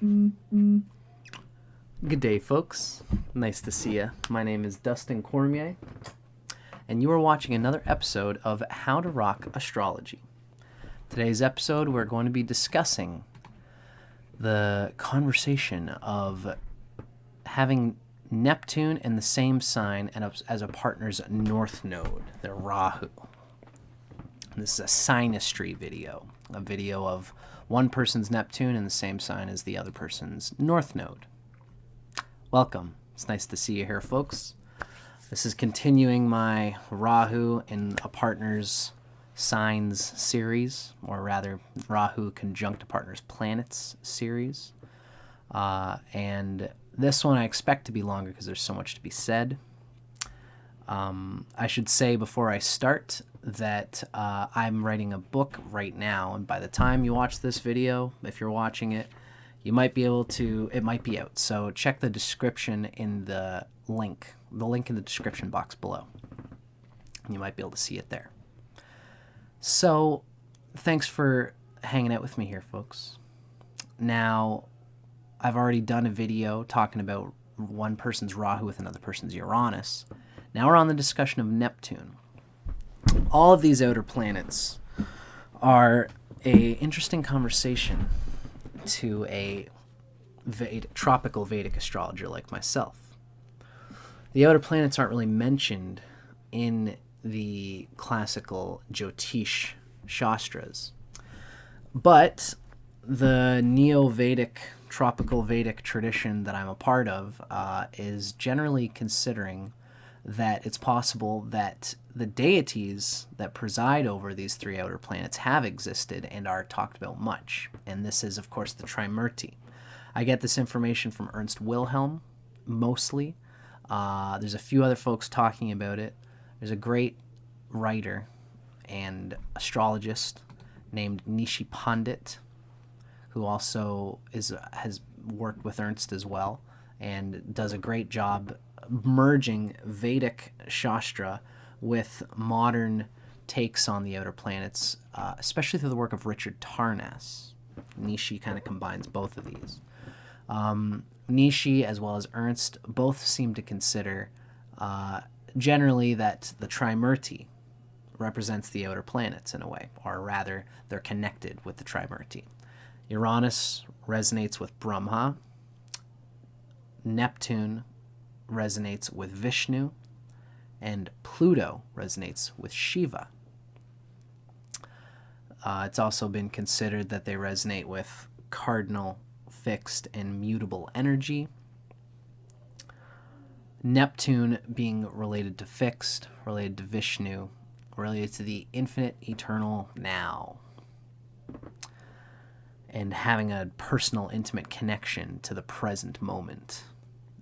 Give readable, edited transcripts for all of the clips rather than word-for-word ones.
Good day, folks. Nice to see you. My name is Dustin Cormier, and you are watching another episode of How to Rock Astrology. Today's episode, we're going to be discussing the conversation of having Neptune in the same sign and as a partner's north node, their Rahu. This is a synastry video, a video of one person's Neptune in the same sign as the other person's north node. Welcome. It's nice to see you here, folks. This is continuing my Rahu in a partner's signs series, or rather Rahu conjunct a partner's planets series. And this one I expect to be longer because there's so much to be said. I should say before I start that I'm writing a book right now, and by the time you watch this video, if you're watching it, you might be able to, it might be out. So check the description in the link in the description box below. You might be able to see it there. So thanks for hanging out with me here, folks. Now, I've already done a video talking about one person's Rahu with another person's Uranus. Now we're on the discussion of Neptune. All of these outer planets are a interesting conversation to a tropical Vedic astrologer like myself. The outer planets aren't really mentioned in the classical Jyotish Shastras, but the Neo-Vedic, tropical Vedic tradition that I'm a part of is generally considering that it's possible that the deities that preside over these three outer planets have existed and are talked about much. And this is, of course, the Trimurti. I get this information from Ernst Wilhelm, mostly. There's a few other folks talking about it. There's a great writer and astrologist named Nishi Pandit, who also has worked with Ernst as well and does a great job merging Vedic Shastra with modern takes on the outer planets, especially through the work of Richard Tarnas. Nishi kind of combines both of these. Nishi, as well as Ernst, both seem to consider generally that the Trimurti represents the outer planets in a way, or rather, they're connected with the Trimurti. Uranus resonates with Brahma. Neptune resonates with Vishnu, and Pluto resonates with Shiva. It's also been considered that they resonate with cardinal, fixed, and mutable energy. Neptune being related to fixed, related to Vishnu, related to the infinite, eternal now, and having a personal, intimate connection to the present moment.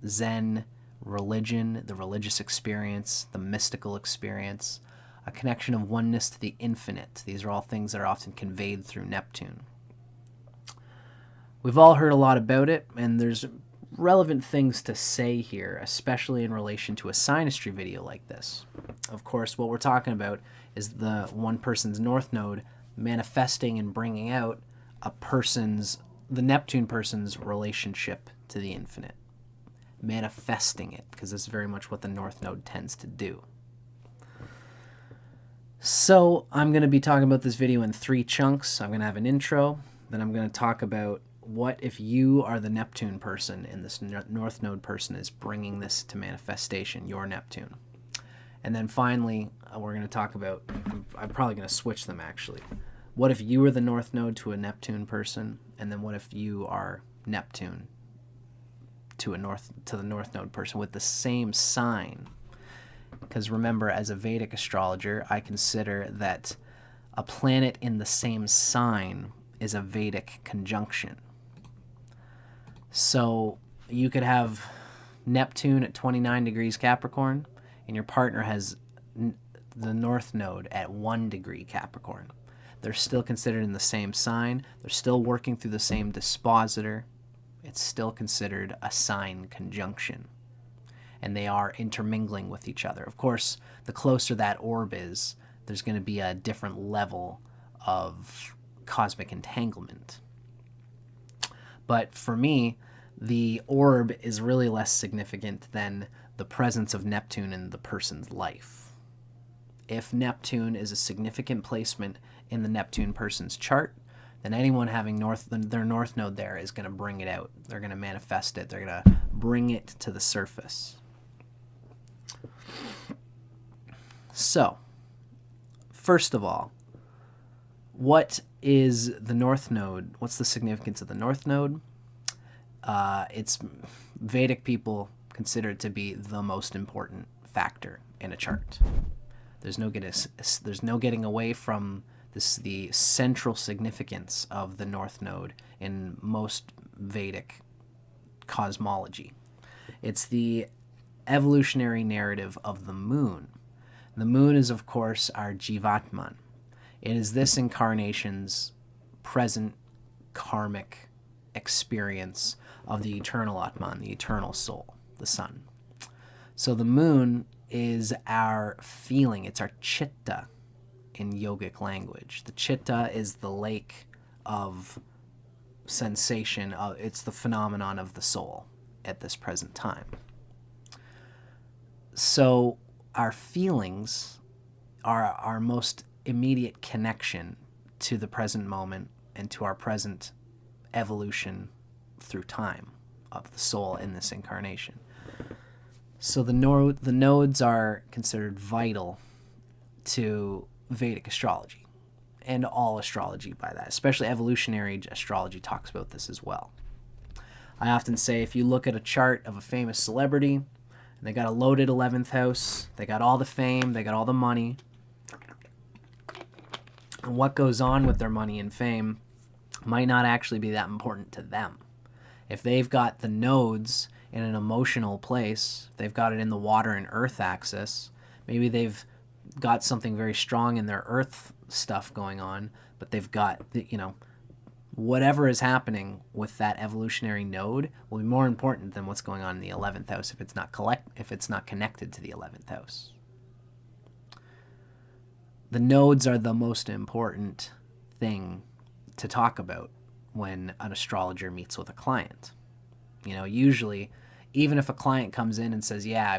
Zen, religion, the religious experience, the mystical experience, a connection of oneness to the infinite. These are all things that are often conveyed through Neptune. We've all heard a lot about it, and there's relevant things to say here, especially in relation to a synastry video like this. Of course, what we're talking about is the one person's north node manifesting and bringing out the Neptune person's relationship to the infinite. Manifesting it, because this is very much what the north node tends to do. So I'm going to be talking about this video in 3 chunks. I'm going to have an intro, then I'm going to talk about what if you are the Neptune person and this north node person is bringing this to manifestation, your Neptune. And then finally, we're going to talk about, I'm probably going to switch them actually. What if you were the north node to a Neptune person, and then what if you are Neptune to the north node person with the same sign? Because remember, as a Vedic astrologer, I consider that a planet in the same sign is a Vedic conjunction. So you could have Neptune at 29 degrees Capricorn, and your partner has the north node at 1 degree Capricorn. They're still considered in the same sign. They're still working through the same dispositor. It's still considered a sign conjunction. And they are intermingling with each other. Of course, the closer that orb is, there's going to be a different level of cosmic entanglement. But for me, the orb is really less significant than the presence of Neptune in the person's life. If Neptune is a significant placement in the Neptune person's chart, then anyone having their north node there is going to bring it out. They're going to manifest it. They're going to bring it to the surface. So, first of all, what is the north node? What's the significance of the north node? It's Vedic people consider it to be the most important factor in a chart. There's no getting away from this, the central significance of the north node in most Vedic cosmology. It's the evolutionary narrative of the moon. The moon is, of course, our Jivatman. It is this incarnation's present karmic experience of the eternal Atman, the eternal soul, the sun. So the moon is our feeling. It's our chitta in yogic language. The chitta is the lake of sensation. It's the phenomenon of the soul at this present time. So our feelings are our most immediate connection to the present moment and to our present evolution through time of the soul in this incarnation. So the nodes are considered vital to Vedic astrology and all astrology by that, especially evolutionary astrology talks about this as well. I often say if you look at a chart of a famous celebrity, and they got a loaded 11th house, they got all the fame, they got all the money, and what goes on with their money and fame might not actually be that important to them. If they've got the nodes in an emotional place, they've got it in the water and earth axis, maybe they've got something very strong in their earth stuff going on, but they've got, whatever is happening with that evolutionary node will be more important than what's going on in the 11th house if it's not connected to the 11th house. The nodes are the most important thing to talk about when an astrologer meets with a client. Usually, even if a client comes in and says, yeah,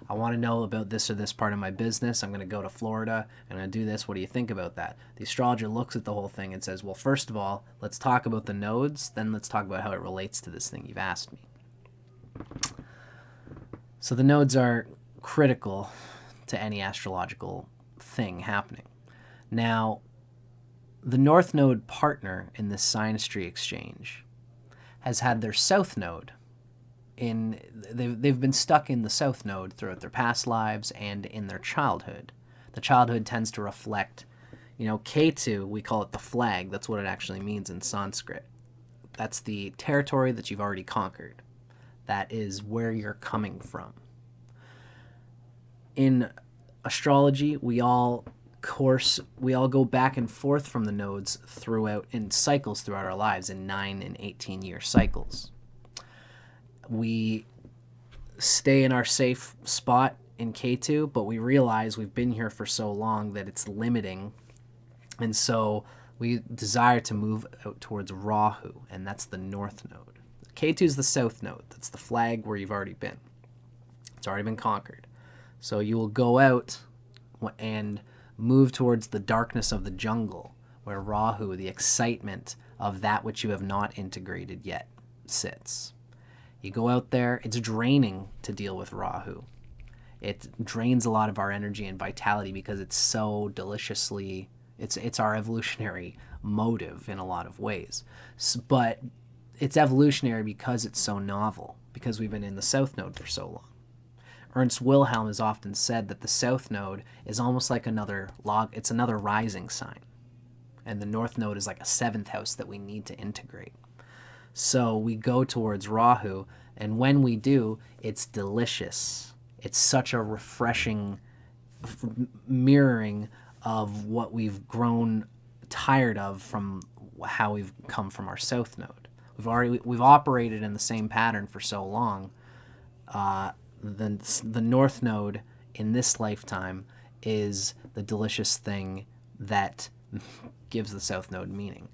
I want to know about this or this part of my business, I'm going to go to Florida, I'm going to do this, what do you think about that? The astrologer looks at the whole thing and says, well, first of all, let's talk about the nodes, then let's talk about how it relates to this thing you've asked me. So the nodes are critical to any astrological thing happening. Now, the north node partner in this synastry exchange has had their south node they've been stuck in the south node throughout their past lives and in their childhood. The childhood tends to reflect, Ketu, we call it the flag. That's what it actually means in Sanskrit. That's the territory that you've already conquered. That is where you're coming from. In astrology, we all go back and forth from the nodes in cycles throughout our lives, in 9 and 18-year cycles. We stay in our safe spot in K2, but we realize we've been here for so long that it's limiting. And so we desire to move out towards Rahu, and that's the north node. K2 is the south node. That's the flag where you've already been. It's already been conquered. So you will go out and move towards the darkness of the jungle, where Rahu, the excitement of that which you have not integrated yet, sits. You go out there, it's draining to deal with Rahu. It drains a lot of our energy and vitality because it's so deliciously, it's our evolutionary motive in a lot of ways. But it's evolutionary because it's so novel, because we've been in the south node for so long. Ernst Wilhelm has often said that the south node is almost like another rising sign. And the north node is like a 7th house that we need to integrate. So we go towards Rahu, and when we do, it's delicious. It's such a refreshing mirroring of what we've grown tired of from how we've come from our south node. We've operated in the same pattern for so long. The north node in this lifetime is the delicious thing that gives the south node meaning.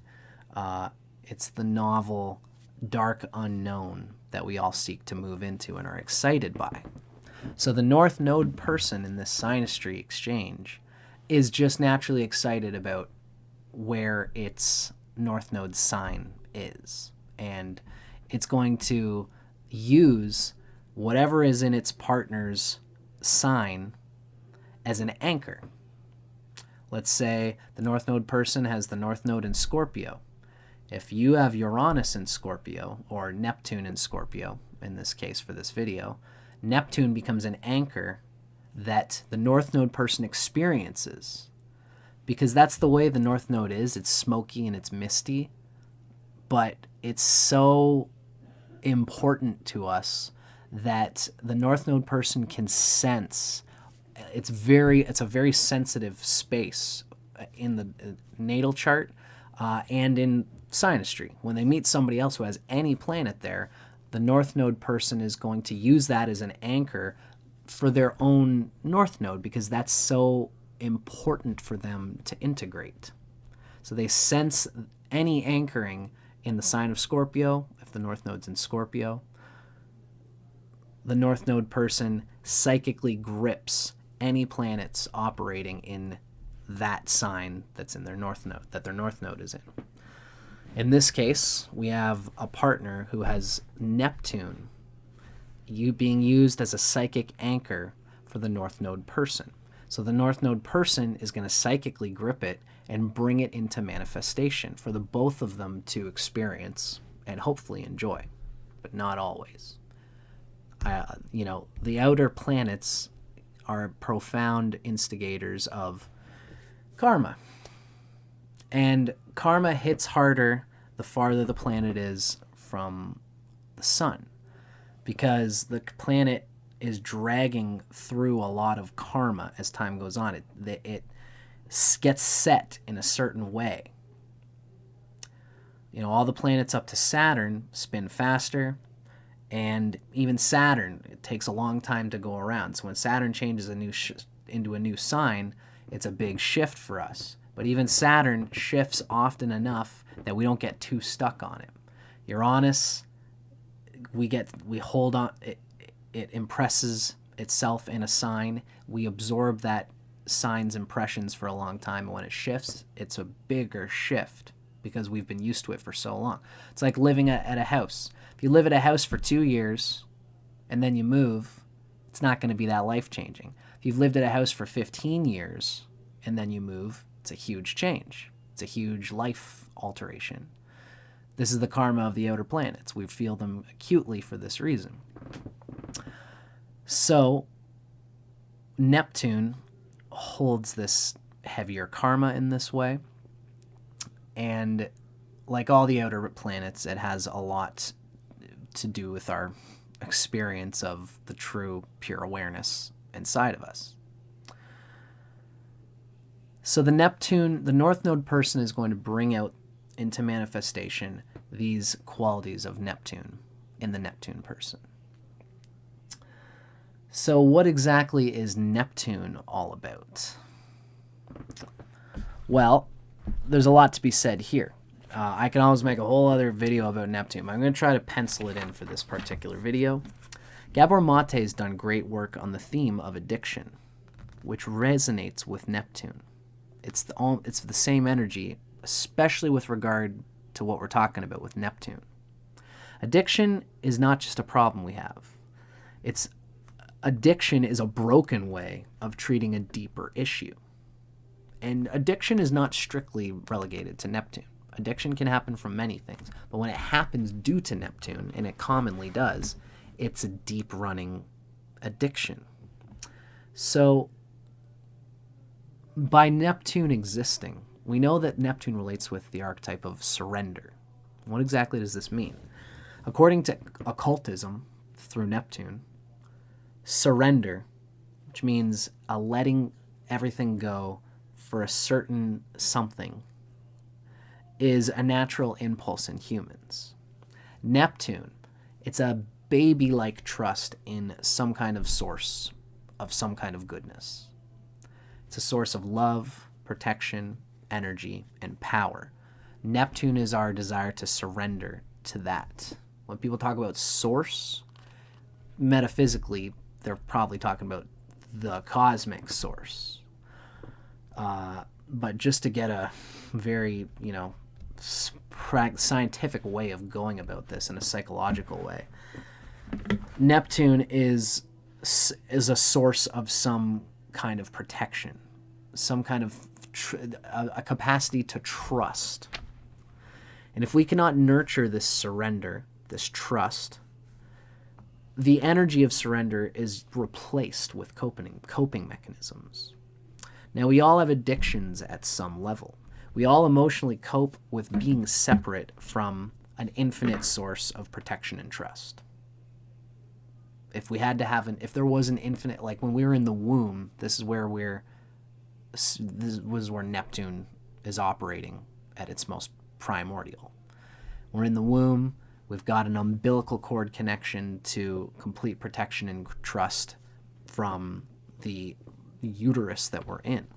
It's the novel dark unknown that we all seek to move into and are excited by. So the North Node person in this Synastry exchange is just naturally excited about where its North Node sign is. And it's going to use whatever is in its partner's sign as an anchor. Let's say the North Node person has the North Node in Scorpio. If you have Uranus in Scorpio, or Neptune in Scorpio, in this case for this video, Neptune becomes an anchor that the North Node person experiences. Because that's the way the North Node is. It's smoky and it's misty, but it's so important to us that the North Node person can sense. It's a very sensitive space in the natal chart and in Synastry. When they meet somebody else who has any planet there, the North Node person is going to use that as an anchor for their own North Node, because that's so important for them to integrate. So they sense any anchoring in the sign of Scorpio. If the North Node's in Scorpio, the North Node person psychically grips any planets operating in that sign that's in their North Node, that their North Node is in. In this case, we have a partner who has Neptune being used as a psychic anchor for the North Node person. So the North Node person is going to psychically grip it and bring it into manifestation for the both of them to experience and hopefully enjoy, but not always. The outer planets are profound instigators of karma. And karma hits harder the farther the planet is from the sun, because the planet is dragging through a lot of karma as time goes on. It gets set in a certain way. All the planets up to Saturn spin faster, and even Saturn, it takes a long time to go around. So when Saturn changes into a new sign, it's a big shift for us. But even Saturn shifts often enough that we don't get too stuck on it. Uranus, we hold on, it impresses itself in a sign. We absorb that sign's impressions for a long time, and when it shifts, it's a bigger shift because we've been used to it for so long. It's like living at a house. If you live at a house for 2 years and then you move, it's not going to be that life-changing. If you've lived at a house for 15 years and then you move, it's a huge change. It's a huge life alteration. This is the karma of the outer planets. We feel them acutely for this reason. So Neptune holds this heavier karma in this way. And like all the outer planets, it has a lot to do with our experience of the true pure awareness inside of us. So the North Node person is going to bring out into manifestation these qualities of Neptune in the Neptune person. So what exactly is Neptune all about? Well, there's a lot to be said here. I can always make a whole other video about Neptune, but I'm going to try to pencil it in for this particular video. Gabor Mate has done great work on the theme of addiction, which resonates with Neptune. It's the same energy, especially with regard to what we're talking about with Neptune. Addiction is not just a problem we have. Addiction is a broken way of treating a deeper issue. And addiction is not strictly relegated to Neptune. Addiction can happen from many things, but when it happens due to Neptune, and it commonly does, it's a deep-running addiction. So by Neptune existing, we know that Neptune relates with the archetype of surrender. What exactly does this mean? According to occultism, through Neptune, surrender, which means a letting everything go for a certain something, is a natural impulse in humans. Neptune, it's a baby-like trust in some kind of source of some kind of goodness. It's a source of love, protection, energy, and power. Neptune is our desire to surrender to that. When people talk about source, metaphysically, they're probably talking about the cosmic source. But just to get a very, scientific way of going about this in a psychological way, Neptune is a source of some kind of protection, some kind of a capacity to trust. And if we cannot nurture this surrender, this trust, the energy of surrender is replaced with coping mechanisms. Now, we all have addictions at some level. We all emotionally cope with being separate from an infinite source of protection and trust. If we had to if there was an infinite, like when we were in the womb, this was where Neptune is operating at its most primordial. We're in the womb. We've got an umbilical cord connection to complete protection and trust from the uterus that we're in.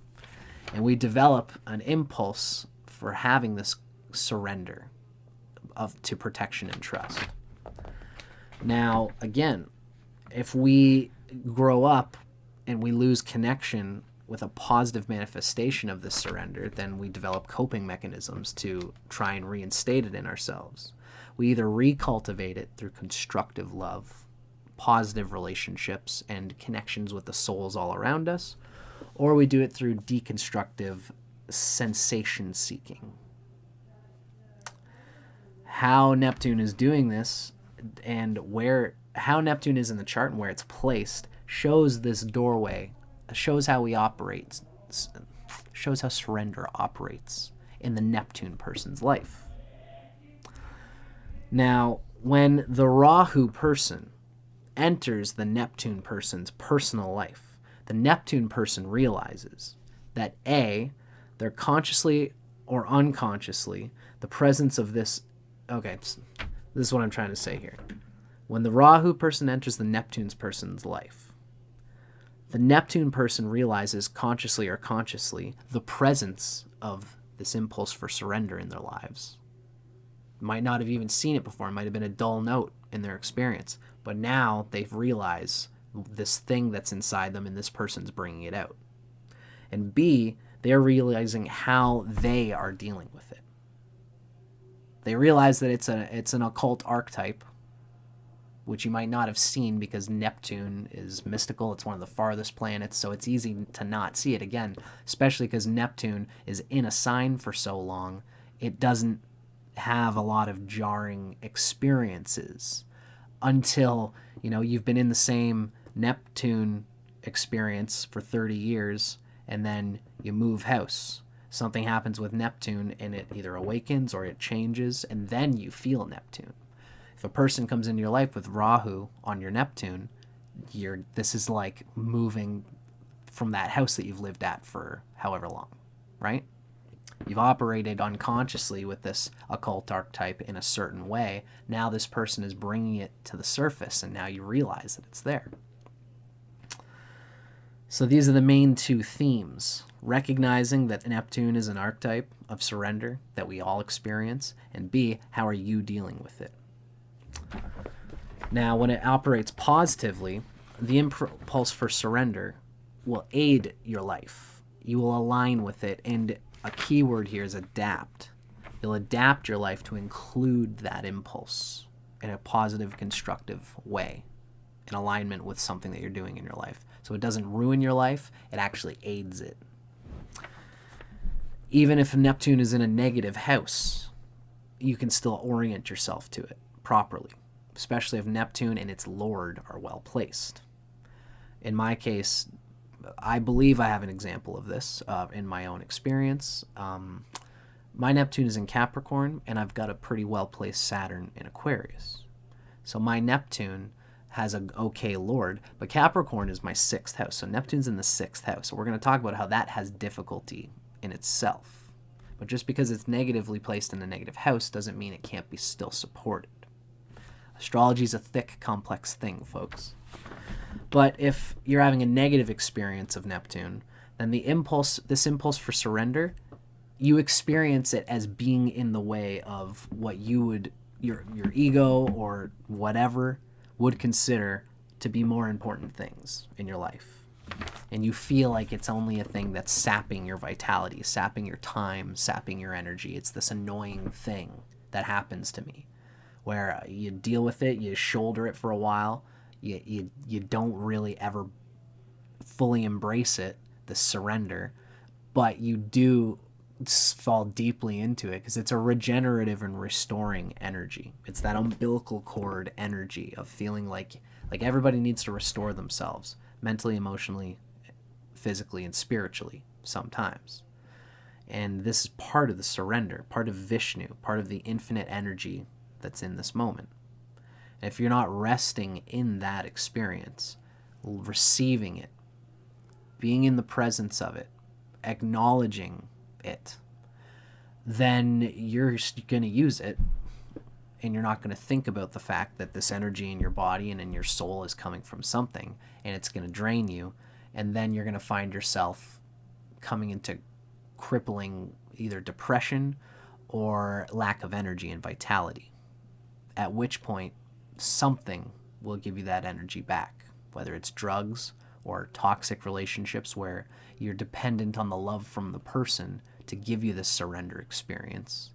And we develop an impulse for having this surrender to protection and trust. Now, again, if we grow up and we lose connection with a positive manifestation of this surrender, then we develop coping mechanisms to try and reinstate it in ourselves. We either recultivate it through constructive love, positive relationships, and connections with the souls all around us, or we do it through deconstructive sensation seeking. How Neptune is doing this and how Neptune is in the chart and where it's placed shows this doorway, shows how we operate, shows how surrender operates in the Neptune person's life. Now, when the Rahu person enters the Neptune person's personal life, the Neptune person realizes that A, they're consciously or unconsciously, the presence of this, this is what I'm trying to say here. When the Rahu person enters the Neptune's person's life, the Neptune person realizes consciously or consciously the presence of this impulse for surrender in their lives. Might not have even seen it before. It might have been a dull note in their experience. But now they've realized this thing that's inside them and this person's bringing it out. And B, they're realizing how they are dealing with it. They realize that it's an occult archetype, which you might not have seen because Neptune is mystical. It's one of the farthest planets, so it's easy to not see it again, especially because Neptune is in a sign for so long. It doesn't have a lot of jarring experiences until, you've been in the same Neptune experience for 30 years and then you move house. Something happens with Neptune and it either awakens or it changes, and then you feel Neptune. If a person comes into your life with Rahu on your Neptune, this is like moving from that house that you've lived at for however long, right? You've operated unconsciously with this occult archetype in a certain way. Now this person is bringing it to the surface, and now you realize that it's there. So these are the main two themes. Recognizing that Neptune is an archetype of surrender that we all experience, and B, how are you dealing with it? Now, when it operates positively, the impulse for surrender will aid your life. You will align with it, and a key word here is adapt. You'll adapt your life to include that impulse in a positive, constructive way, in alignment with something that you're doing in your life. So it doesn't ruin your life, it actually aids it. Even if Neptune is in a negative house, you can still orient yourself to it properly, especially if Neptune and its lord are well placed. In my case, I believe I have an example of this in my own experience. My Neptune is in Capricorn, and I've got a pretty well-placed Saturn in Aquarius. So my Neptune has an okay lord, but Capricorn is my 6th house. So Neptune's in the 6th house. So we're going to talk about how that has difficulty in itself. But just because it's negatively placed in a negative house doesn't mean it can't be still supported. Astrology is a thick, complex thing, folks. But if you're having a negative experience of Neptune, then this impulse for surrender, you experience it as being in the way of what you would your ego or whatever would consider to be more important things in your life. And you feel like it's only a thing that's sapping your vitality, sapping your time, sapping your energy. It's this annoying thing that happens to me where you deal with it, you shoulder it for a while, you don't really ever fully embrace it, the surrender, but you do fall deeply into it because it's a regenerative and restoring energy. It's that umbilical cord energy of feeling like everybody needs to restore themselves mentally, emotionally, physically, and spiritually sometimes. And this is part of the surrender, part of Vishnu, part of the infinite energy that's in this moment. And if you're not resting in that experience, receiving it, being in the presence of it, acknowledging it, then you're going to use it, and you're not going to think about the fact that this energy in your body and in your soul is coming from something, and it's going to drain you, and then you're going to find yourself coming into crippling either depression or lack of energy and vitality, at which point something will give you that energy back, whether it's drugs or toxic relationships where you're dependent on the love from the person to give you this surrender experience,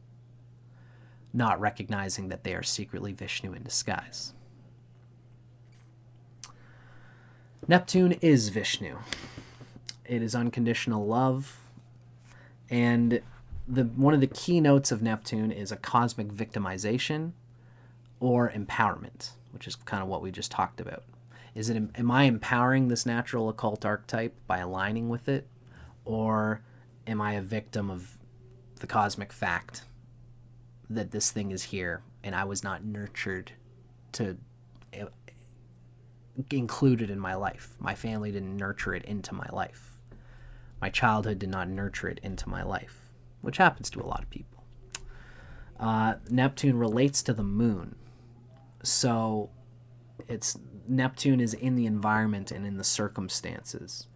not recognizing that they are secretly Vishnu in disguise. Neptune is Vishnu. It is unconditional love, and one of the key notes of Neptune is a cosmic victimization or empowerment, which is kind of what we just talked about. Am I empowering this natural occult archetype by aligning with it, or am I a victim of the cosmic fact that this thing is here and I was not nurtured to include it in my life? My family didn't nurture it into my life. My childhood did not nurture it into my life, which happens to a lot of people. Neptune relates to the moon. So Neptune is in the environment and in the circumstances.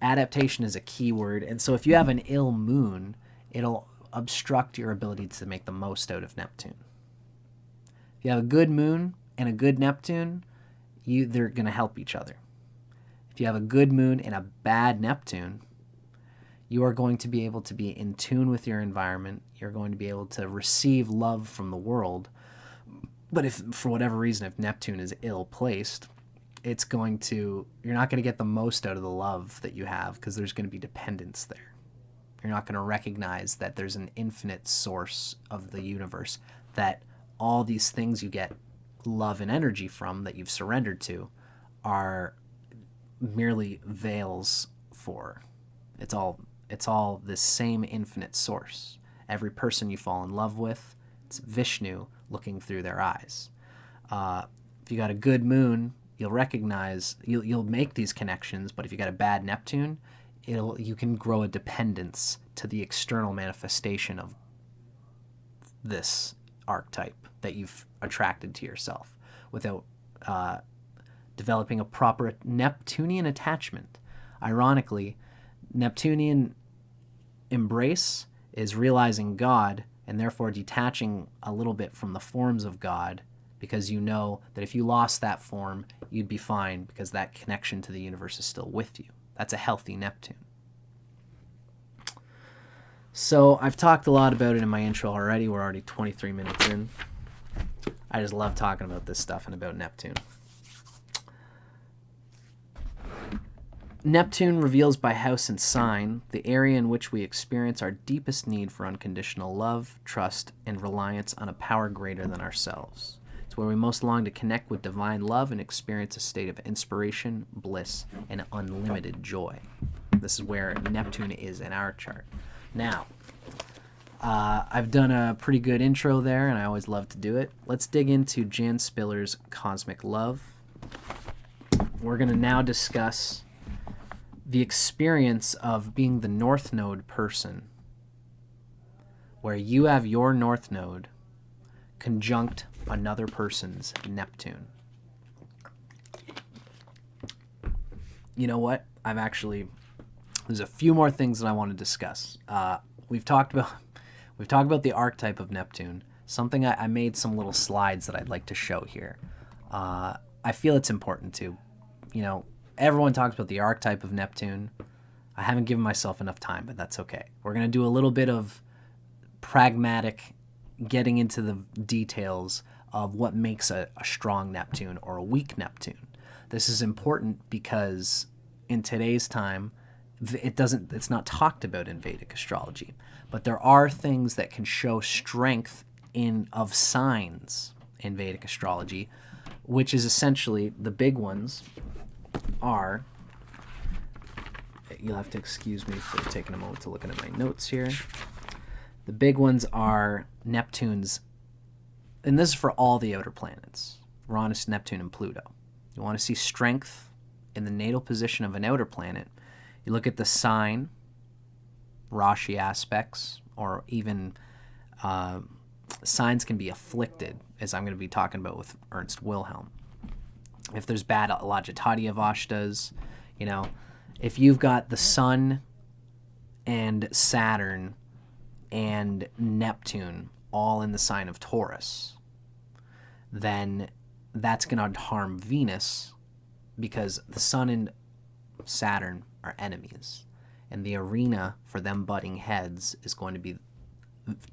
Adaptation is a key word, and so if you have an ill moon, it'll obstruct your ability to make the most out of Neptune. If you have a good moon and a good Neptune, they're going to help each other. If you have a good moon and a bad Neptune, you are going to be able to be in tune with your environment. You're going to be able to receive love from the world. But if, for whatever reason, if Neptune is ill-placed, you're not going to get the most out of the love that you have because there's going to be dependence there. You're not going to recognize that there's an infinite source of the universe, that all these things you get love and energy from that you've surrendered to are merely veils for. It's all this same infinite source. Every person you fall in love with, it's Vishnu looking through their eyes. If you got a good moon, you'll recognize, you'll make these connections, but if you got a bad Neptune, you can grow a dependence to the external manifestation of this archetype that you've attracted to yourself without developing a proper Neptunian attachment. Ironically, Neptunian embrace is realizing God and therefore detaching a little bit from the forms of God, because you know that if you lost that form, you'd be fine because that connection to the universe is still with you. That's a healthy Neptune. So I've talked a lot about it in my intro already. We're already 23 minutes in. I just love talking about this stuff and about Neptune. Neptune reveals by house and sign the area in which we experience our deepest need for unconditional love, trust, and reliance on a power greater than ourselves. It's where we most long to connect with divine love and experience a state of inspiration, bliss, and unlimited joy. This is where Neptune is in our chart. Now, I've done a pretty good intro there, and I always love to do it. Let's dig into Jan Spiller's Cosmic Love. We're going to now discuss the experience of being the North Node person, where you have your North Node conjunct another person's Neptune. You know what? There's a few more things that I want to discuss. We've talked about the archetype of Neptune. something I made some little slides that I'd like to show here. I feel it's important to, you know, everyone talks about the archetype of Neptune. I haven't given myself enough time, but that's okay. We're going to do a little bit of pragmatic getting into the details of what makes a strong Neptune or a weak Neptune. This is important because in today's time, it's not talked about in Vedic astrology, but there are things that can show strength of signs in Vedic astrology, which is essentially the big ones are, you'll have to excuse me for taking a moment to look at my notes here. The big ones are Neptune's, and this is for all the outer planets, Uranus, Neptune, and Pluto. You want to see strength in the natal position of an outer planet, you look at the sign, Rashi aspects, or even signs can be afflicted, as I'm going to be talking about with Ernst Wilhelm. If there's bad Lajatati Avashtas, you know, if you've got the Sun and Saturn and Neptune all in the sign of Taurus, then that's going to harm Venus, because the Sun and Saturn are enemies, and the arena for them butting heads is going to be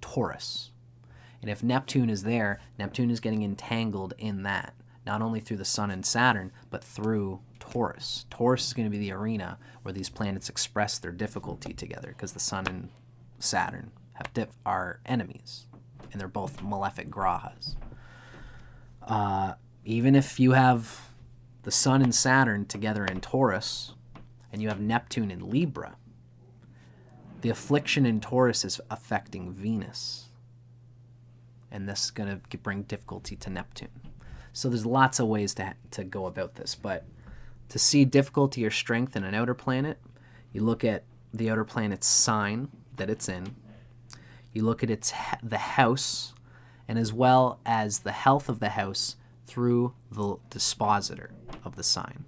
Taurus. And if Neptune is there, Neptune is getting entangled in that, not only through the Sun and Saturn, but through Taurus. Taurus is going to be the arena where these planets express their difficulty together, because the Sun and Saturn are enemies, and they're both malefic grahas. Even if you have the Sun and Saturn together in Taurus, and you have Neptune in Libra, the affliction in Taurus is affecting Venus. And this is going to bring difficulty to Neptune. So there's lots of ways to go about this. But to see difficulty or strength in an outer planet, you look at the outer planet's sign that it's in. You look at the house, and as well as the health of the house through the dispositor of the sign.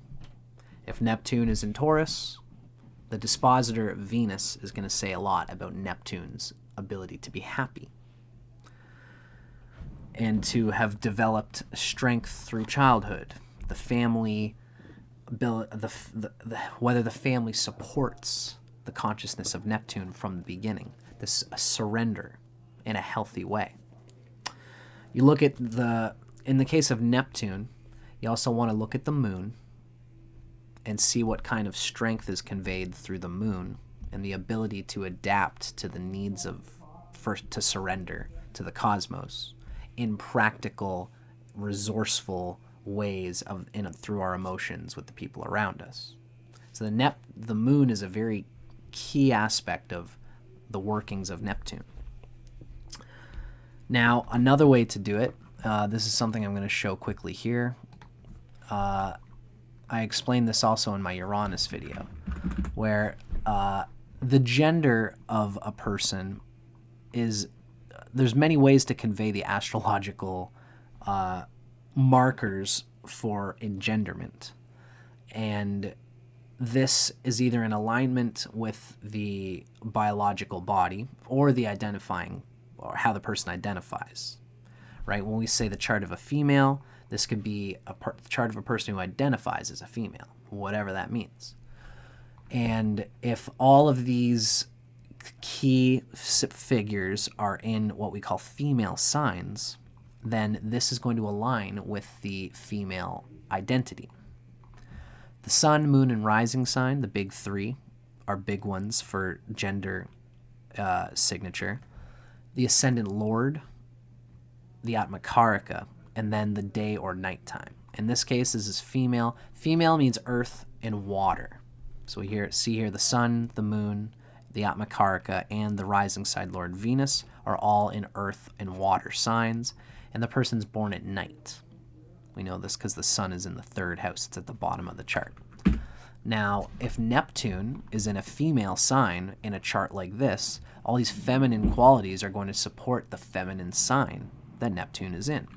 If Neptune is in Taurus, the dispositor of Venus is going to say a lot about Neptune's ability to be happy and to have developed strength through childhood. The family, whether the family supports the consciousness of Neptune from the beginning, this surrender in a healthy way. You look at in the case of Neptune, you also want to look at the moon and see what kind of strength is conveyed through the moon and the ability to adapt to the needs to surrender to the cosmos in practical, resourceful ways through our emotions with the people around us. So the moon is a very key aspect of the workings of Neptune. Now, another way to do it, this is something I'm going to show quickly here. I explained this also in my Uranus video, where the gender of a person there's many ways to convey the astrological markers for engenderment. And this is either in alignment with the biological body or the identifying, or how the person identifies, right? When we say the chart of a female, this could be a chart of a person who identifies as a female, whatever that means. And if all of these key figures are in what we call female signs, then this is going to align with the female identity. The sun, moon, and rising sign, the big three, are big ones for gender signature. The ascendant lord, the Atmakarika, and then the day or nighttime. In this case, this is female. Female means earth and water. So we see here the sun, the moon, the Atmakarika, and the rising side lord Venus are all in earth and water signs, and the person's born at night. We know this because the sun is in the third house. It's at the bottom of the chart. Now, if Neptune is in a female sign in a chart like this, all these feminine qualities are going to support the feminine sign that Neptune is in.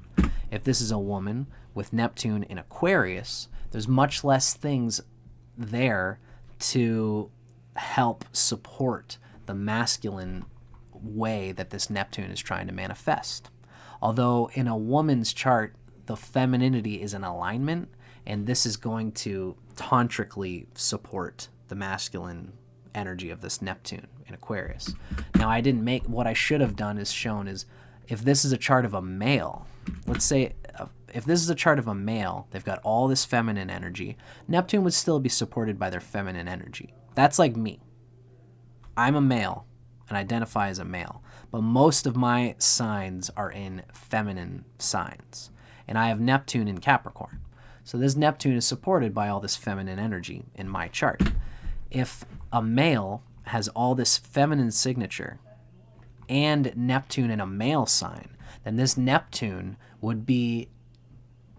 If this is a woman with Neptune in Aquarius, there's much less things there to help support the masculine way that this Neptune is trying to manifest. Although in a woman's chart, the femininity is in alignment, and this is going to tantrically support the masculine energy of this Neptune in Aquarius. Now, I didn't make, what I should have done is shown is, if this is a chart of a male, let's say if this is a chart of a male, they've got all this feminine energy, Neptune would still be supported by their feminine energy. That's like me. I'm a male and identify as a male, but most of my signs are in feminine signs, and I have Neptune in Capricorn. So this Neptune is supported by all this feminine energy in my chart. If a male has all this feminine signature and Neptune in a male sign, then this Neptune would be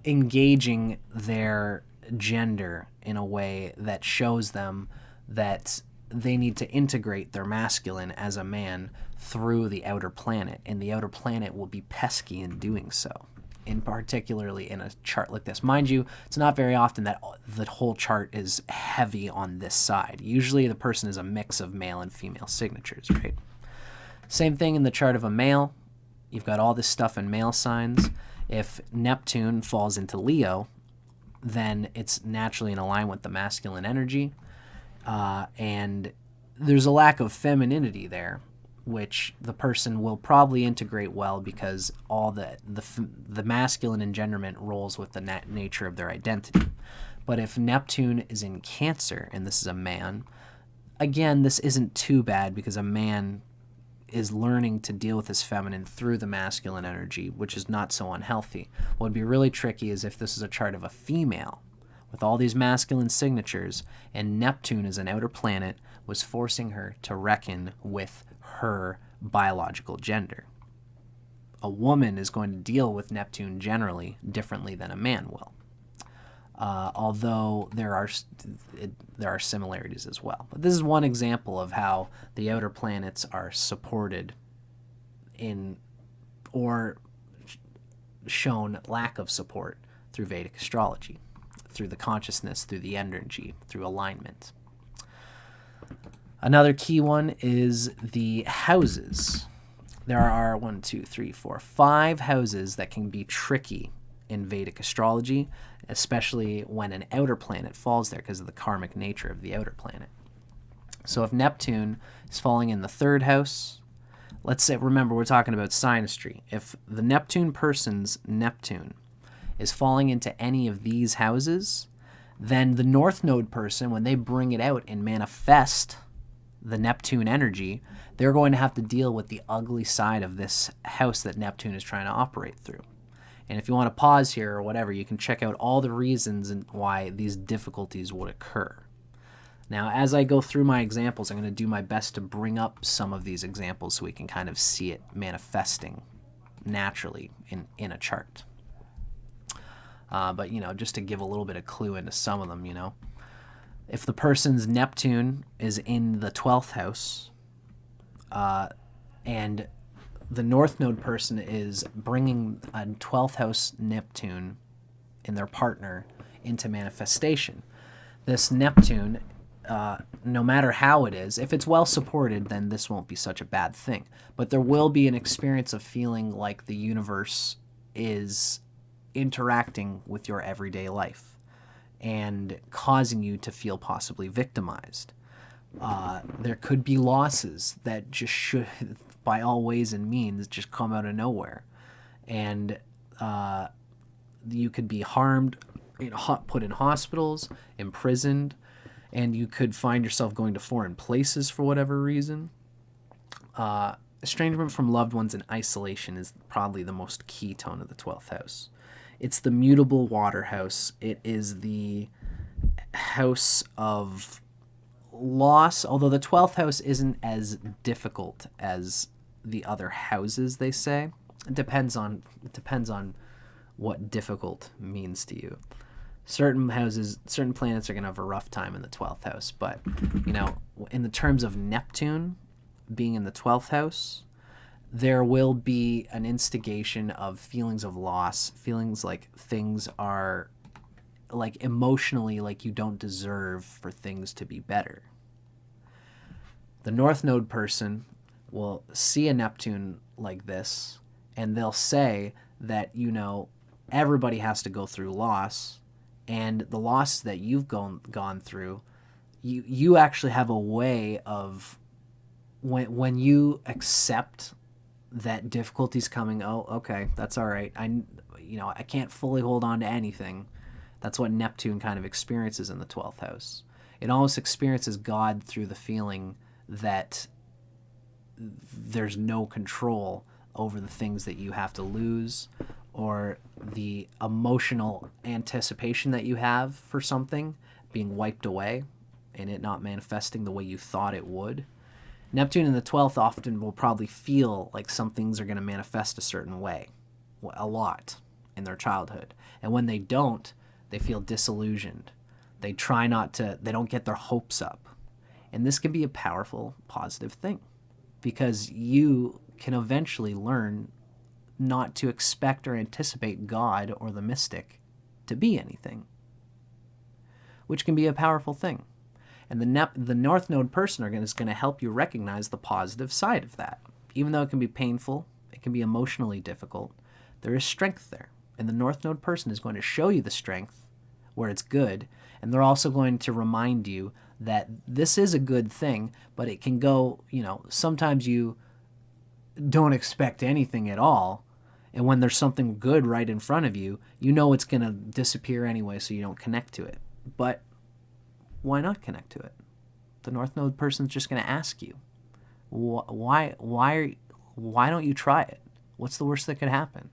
engaging their gender in a way that shows them that they need to integrate their masculine as a man through the outer planet, and the outer planet will be pesky in doing so, in particularly in a chart like this. Mind you, it's not very often that the whole chart is heavy on this side. Usually the person is a mix of male and female signatures, right? Same thing in the chart of a male. You've got all this stuff in male signs. If Neptune falls into Leo, then it's naturally in alignment with the masculine energy. And there's a lack of femininity there, which the person will probably integrate well because all the masculine engenderment rolls with the nature of their identity. But if Neptune is in Cancer, and this is a man, again, this isn't too bad because a man is learning to deal with his feminine through the masculine energy, which is not so unhealthy. What would be really tricky is if this is a chart of a female with all these masculine signatures, and Neptune as an outer planet was forcing her to reckon with her biological gender. A woman is going to deal with Neptune generally differently than a man will, although there are similarities as well. But this is one example of how the outer planets are supported in or shown lack of support through Vedic astrology, through the consciousness, through the energy, through alignment. Another key one is the houses. There are 5 houses that can be tricky in Vedic astrology, especially when an outer planet falls there because of the karmic nature of the outer planet. So if Neptune is falling in the 3rd house, let's say, remember we're talking about synastry. If the Neptune person's Neptune is falling into any of these houses, then the North Node person, when they bring it out and manifest the Neptune energy, they're going to have to deal with the ugly side of this house that Neptune is trying to operate through. And if you want to pause here or whatever, you can check out all the reasons and why these difficulties would occur. Now, as I go through my examples, I'm going to do my best to bring up some of these examples so we can kind of see it manifesting naturally in a chart. But, just to give a little bit of clue into some of them, if the person's Neptune is in the 12th house, and the North Node person is bringing a 12th house Neptune in their partner into manifestation, this Neptune, no matter how it is, if it's well supported, then this won't be such a bad thing. But there will be an experience of feeling like the universe is interacting with your everyday life and causing you to feel possibly victimized. There could be losses that just should, by all ways and means, just come out of nowhere. And you could be harmed, put in hospitals, imprisoned, and you could find yourself going to foreign places for whatever reason. Estrangement from loved ones and isolation is probably the most key tone of the 12th house. It's the mutable water house. It is the house of loss, although the 12th house isn't as difficult as the other houses, they say. It depends on what difficult means to you. Certain houses, certain planets are going to have a rough time in the 12th house, but, in the terms of Neptune being in the 12th house, there will be an instigation of feelings of loss, feelings like things are, like emotionally, like you don't deserve for things to be better. The North Node person will see a Neptune like this and they'll say that, you know, everybody has to go through loss, and the loss that you've gone through, you actually have a way of, when you accept that difficulty's coming, oh, okay, that's all right. I can't fully hold on to anything. That's what Neptune kind of experiences in the 12th house. It almost experiences God through the feeling that there's no control over the things that you have to lose, or the emotional anticipation that you have for something being wiped away and it not manifesting the way you thought it would. Neptune in the 12th often will probably feel like some things are going to manifest a certain way, a lot, in their childhood. And when they don't, they feel disillusioned. They try not to, they don't get their hopes up. And this can be a powerful, positive thing, because you can eventually learn not to expect or anticipate God or the mystic to be anything, which can be a powerful thing. And the North Node person is going to help you recognize the positive side of that. Even though it can be painful, it can be emotionally difficult, there is strength there. And the North Node person is going to show you the strength where it's good, and they're also going to remind you that this is a good thing, but it can go, you know, sometimes you don't expect anything at all, and when there's something good right in front of you, you know it's going to disappear anyway, so you don't connect to it. But why not connect to it? The North Node person's just going to ask you, why don't you try it? What's the worst that could happen?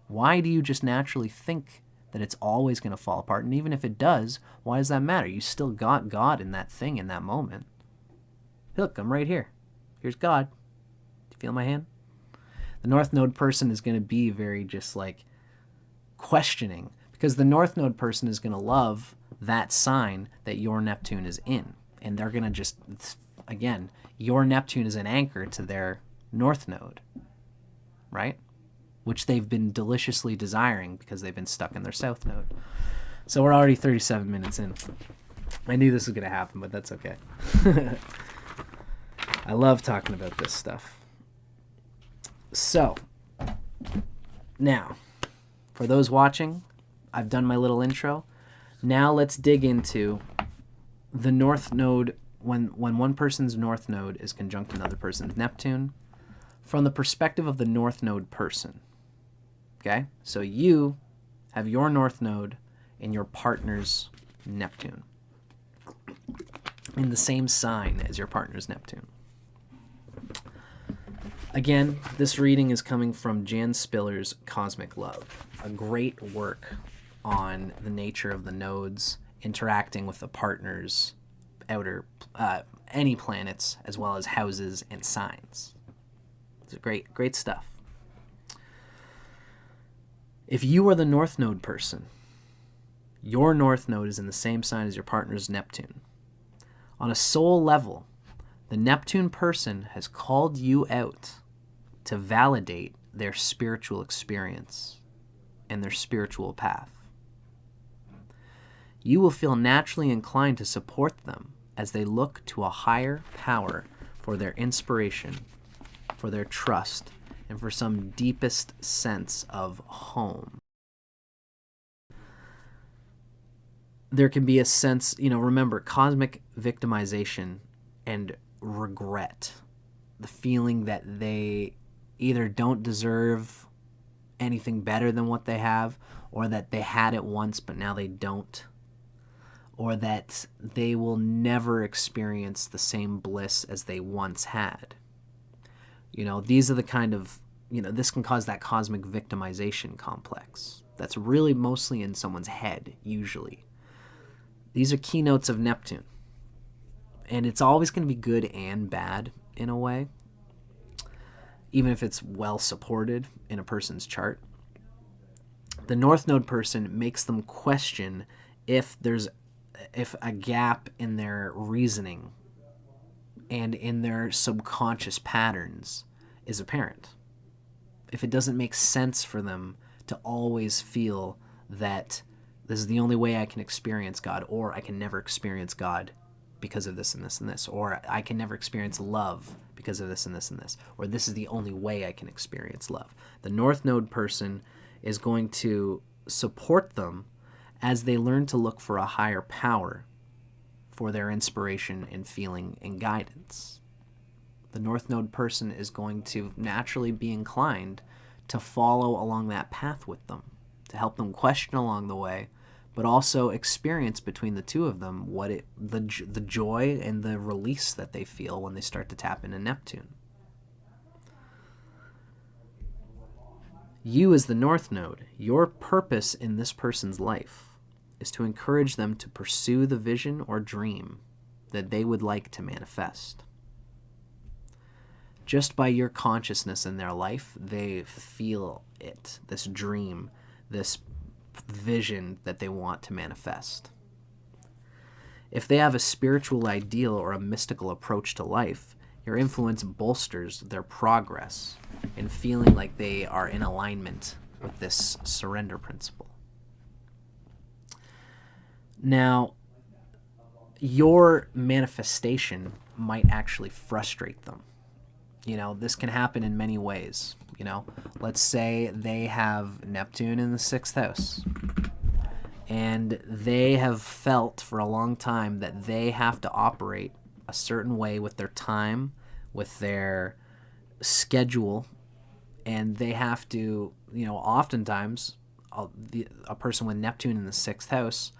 Why do you just naturally think that it's always going to fall apart? And even if it does, why does that matter? You still got God in that thing in that moment. Look, I'm right here. Here's God. Do you feel my hand? The North Node person is going to be very just like questioning, because the North Node person is going to love that sign that your Neptune is in. And they're going to just, again, your Neptune is an anchor to their North Node, right? Which they've been deliciously desiring because they've been stuck in their South Node. So we're already 37 minutes in. I knew this was going to happen, but that's okay. I love talking about this stuff. So, now, for those watching, I've done my little intro. Now let's dig into the North Node, when one person's North Node is conjunct another person's Neptune, from the perspective of the North Node person. Okay? So you have your North Node and your partner's Neptune in the same sign as your partner's Neptune. Again, this reading is coming from Jan Spiller's Cosmic Love, a great work on the nature of the nodes interacting with the partner's outer, any planets, as well as houses and signs. It's great stuff. If you are the North Node person, your North Node is in the same sign as your partner's Neptune. On a soul level, the Neptune person has called you out to validate their spiritual experience and their spiritual path. You will feel naturally inclined to support them as they look to a higher power for their inspiration, for their trust, and for some deepest sense of home. There can be a sense, remember, cosmic victimization and regret, the feeling that they either don't deserve anything better than what they have, or that they had it once but now they don't, or that they will never experience the same bliss as they once had. These are the kind of, this can cause that cosmic victimization complex that's really mostly in someone's head, usually. These are keynotes of Neptune. And it's always going to be good and bad in a way, even if it's well supported in a person's chart. The North Node person makes them question if a gap in their reasoning and in their subconscious patterns is apparent. If it doesn't make sense for them to always feel that this is the only way I can experience God, or I can never experience God because of this and this and this, or I can never experience love because of this and this and this, or this is the only way I can experience love. The North Node person is going to support them as they learn to look for a higher power for their inspiration and feeling and guidance. The North Node person is going to naturally be inclined to follow along that path with them, to help them question along the way, but also experience between the two of them the joy and the release that they feel when they start to tap into Neptune. You as the North Node, your purpose in this person's life is to encourage them to pursue the vision or dream that they would like to manifest. Just by your consciousness in their life, they feel it, this dream, this vision that they want to manifest. If they have a spiritual ideal or a mystical approach to life, your influence bolsters their progress in feeling like they are in alignment with this surrender principle. Now, your manifestation might actually frustrate them. You know, this can happen in many ways. You know, let's say they have Neptune in the 6th house, and they have felt for a long time that they have to operate a certain way with their time, with their schedule, and they have to, you know, oftentimes a person with Neptune in the 6th house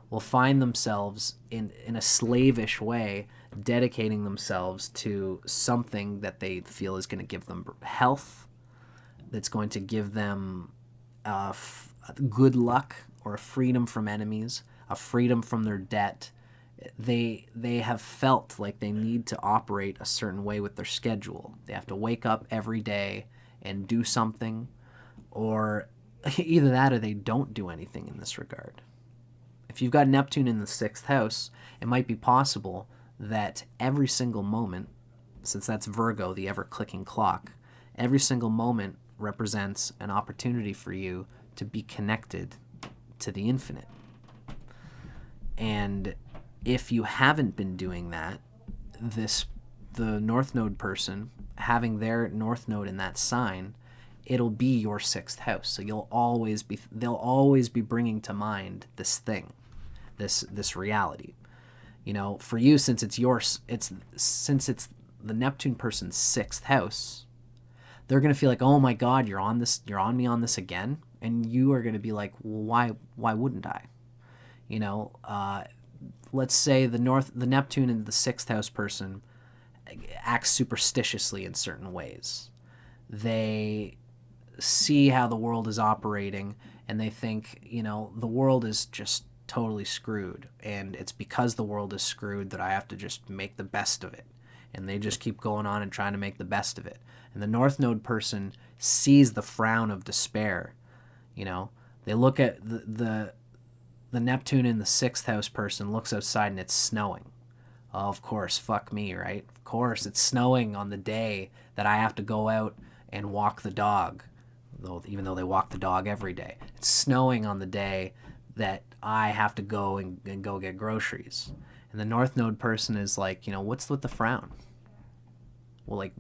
will find themselves in a slavish way dedicating themselves to something that they feel is going to give them health, that's going to give them good luck or a freedom from enemies, a freedom from their debt. They have felt like they need to operate a certain way with their schedule. They have to wake up every day and do something, or either that or they don't do anything in this regard. If you've got Neptune in the 6th house, it might be possible that every single moment, since that's Virgo, the ever-clicking clock, every single moment represents an opportunity for you to be connected to the infinite. And if you haven't been doing that, the North Node person, having their North Node in that sign, it'll be your 6th house. So they'll always be bringing to mind this thing, this reality. You know, for you, since it's the Neptune person's 6th house, they're going to feel like, oh my God, you're on me on this again. And you are going to be like, well, why wouldn't I? You know, let's say the Neptune in the 6th house person acts superstitiously in certain ways. They see how the world is operating and they think, you know, the world is just totally screwed, and it's because the world is screwed that I have to just make the best of it. And they just keep going on and trying to make the best of it. And the North Node person sees the frown of despair. You know, they look at the Neptune in the 6th house person looks outside and it's snowing. Oh, of course, fuck me, right? Of course, it's snowing on the day that I have to go out and walk the dog, even though they walk the dog every day. It's snowing on the day that I have to go and go get groceries. And the North Node person is like, you know, what's with the frown? Well, like,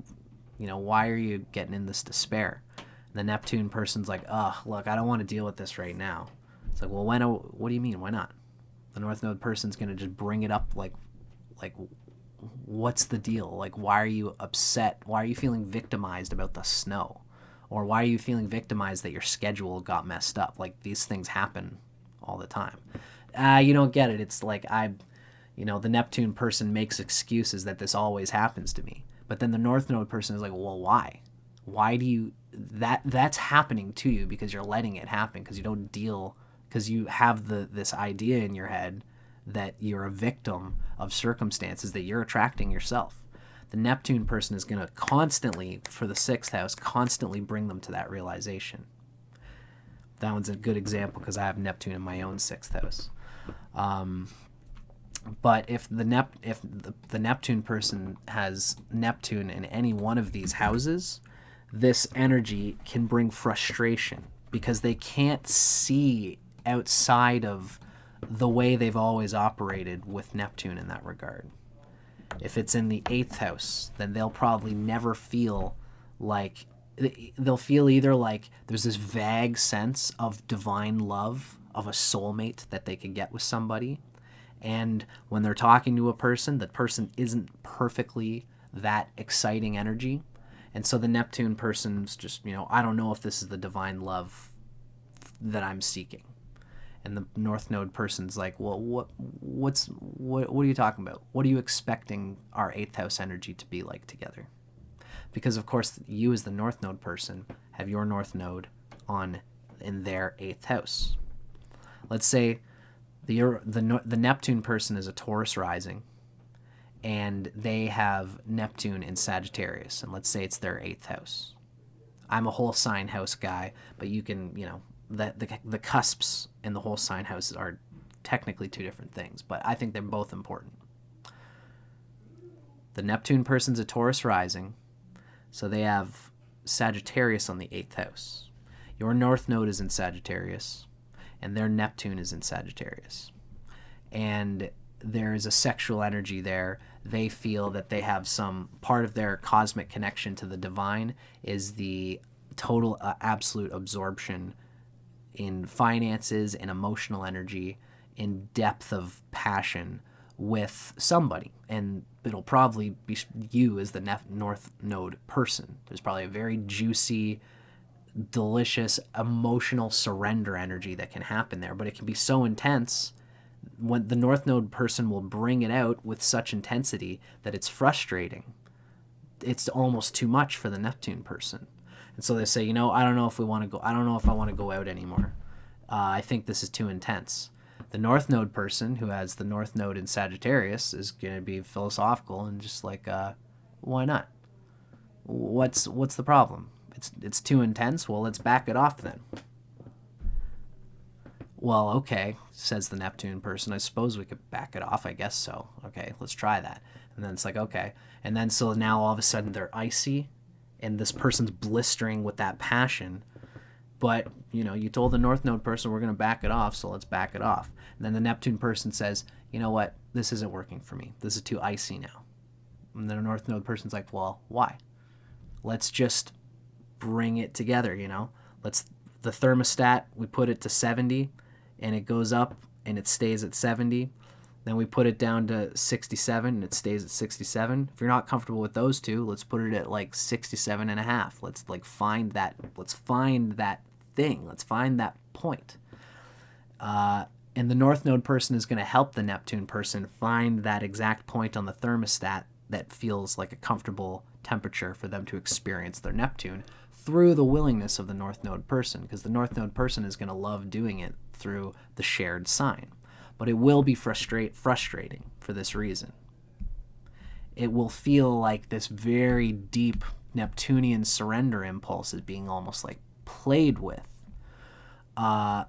you know, why are you getting in this despair? And the Neptune person's like, oh, look, I don't want to deal with this right now. It's like, well, what do you mean? Why not? The North Node person's going to just bring it up like, what's the deal? Like, why are you upset? Why are you feeling victimized about the snow? Or why are you feeling victimized that your schedule got messed up? Like, these things happen all the time. You don't get it. It's like the Neptune person makes excuses that this always happens to me. But then the North Node person is like, well, why? Why do you... That's happening to you because you're letting it happen, because you don't deal... Because you have this idea in your head that you're a victim of circumstances that you're attracting yourself. The Neptune person is going to constantly, for the 6th house, constantly bring them to that realization. That one's a good example because I have Neptune in my own 6th house. But if the Neptune person has Neptune in any one of these houses, this energy can bring frustration because they can't see outside of the way they've always operated with Neptune in that regard. If it's in the 8th house, then they'll probably never feel like, they'll feel either like there's this vague sense of divine love, of a soulmate that they could get with somebody. And when they're talking to a person, that person isn't perfectly that exciting energy. And so the Neptune person's just, I don't know if this is the divine love that I'm seeking. And the North Node person's like, well, what are you talking about? What are you expecting our 8th house energy to be like together? Because, of course, you as the North Node person have your North Node in their 8th house. Let's say the Neptune person is a Taurus rising, and they have Neptune in Sagittarius, and let's say it's their 8th house. I'm a whole sign house guy, but you can, the cusps in the whole sign houses are technically two different things, but I think they're both important. The Neptune person's a Taurus rising, so they have Sagittarius on the 8th house. Your North Node is in Sagittarius, and their Neptune is in Sagittarius. And there is a sexual energy there. They feel that they have some part of their cosmic connection to the divine is the total absolute absorption in finances, in emotional energy, in depth of passion with somebody. And it'll probably be you as the North Node person. There's probably a very juicy, delicious, emotional surrender energy that can happen there. But it can be so intense when the North Node person will bring it out with such intensity that it's frustrating. It's almost too much for the Neptune person. And so they say, I don't know if we want to go. I don't know if I want to go out anymore. I think this is too intense. The North Node person who has the North Node in Sagittarius is going to be philosophical and just like, why not? What's the problem? It's too intense. Well, let's back it off then. Well, okay, says the Neptune person. I suppose we could back it off. I guess so. Okay, let's try that. And then it's like, okay. And then so now all of a sudden they're icy and this person's blistering with that passion. But, you told the North Node person we're going to back it off, so let's back it off. And then the Neptune person says, you know what? This isn't working for me. This is too icy now. And then the North Node person's like, well, why? Let's just bring it together, the thermostat, we put it to 70 and it goes up and it stays at 70. Then we put it down to 67 and it stays at 67. If you're not comfortable with those two, let's put it at like 67 and a half. Let's find that thing. Let's find that point. And the North Node person is going to help the Neptune person find that exact point on the thermostat that feels like a comfortable temperature for them to experience their Neptune through the willingness of the North Node person, because the North Node person is going to love doing it through the shared sign. But it will be frustrating for this reason. It will feel like this very deep Neptunian surrender impulse is being almost like played with. But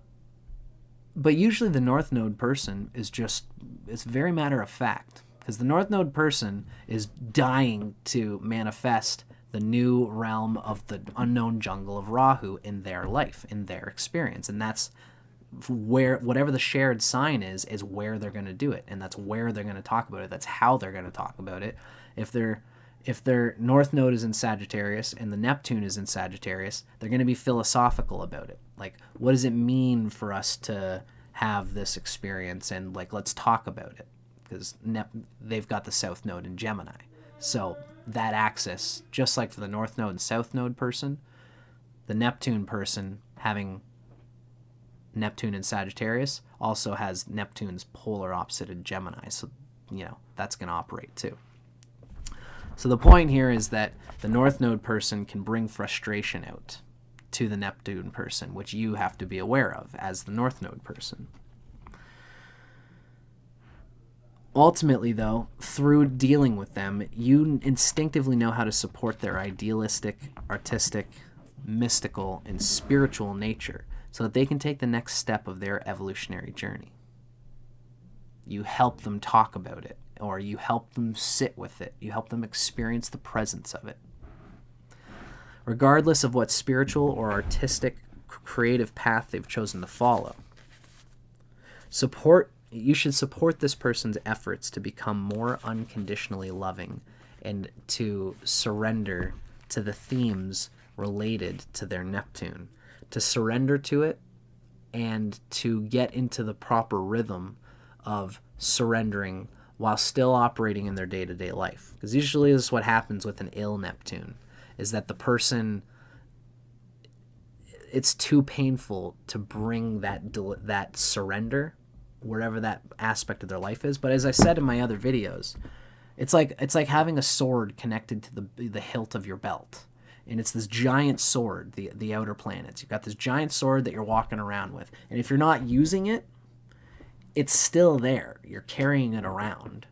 usually the North Node person it's very matter of fact, because the North Node person is dying to manifest the new realm of the unknown jungle of Rahu in their life, in their experience. And that's where whatever the shared sign is where they're going to do it, and that's where they're going to talk about it. That's how they're going to talk about it. If their North Node is in Sagittarius and the Neptune is in Sagittarius, they're going to be philosophical about it. Like, what does it mean for us to have this experience? And like, let's talk about it, because they've got the South Node in Gemini. So that axis, just like for the North Node and South Node person, the Neptune person having Neptune in Sagittarius also has Neptune's polar opposite in Gemini. So, that's going to operate too. So the point here is that the North Node person can bring frustration out to the Neptune person, which you have to be aware of as the North Node person. Ultimately, though, through dealing with them, you instinctively know how to support their idealistic, artistic, mystical, and spiritual nature so that they can take the next step of their evolutionary journey. You help them talk about it, or you help them sit with it. You help them experience the presence of it. Regardless of what spiritual or artistic, creative path they've chosen to follow, support you should support this person's efforts to become more unconditionally loving and to surrender to the themes related to their Neptune, to surrender to it and to get into the proper rhythm of surrendering while still operating in their day-to-day life. Because usually this is what happens with an ill Neptune, is that the person, it's too painful to bring that surrender wherever that aspect of their life is. But as I said in my other videos, it's like having a sword connected to the hilt of your belt. And it's this giant sword, the outer planets. You've got this giant sword that you're walking around with. And if you're not using it, it's still there. You're carrying it around.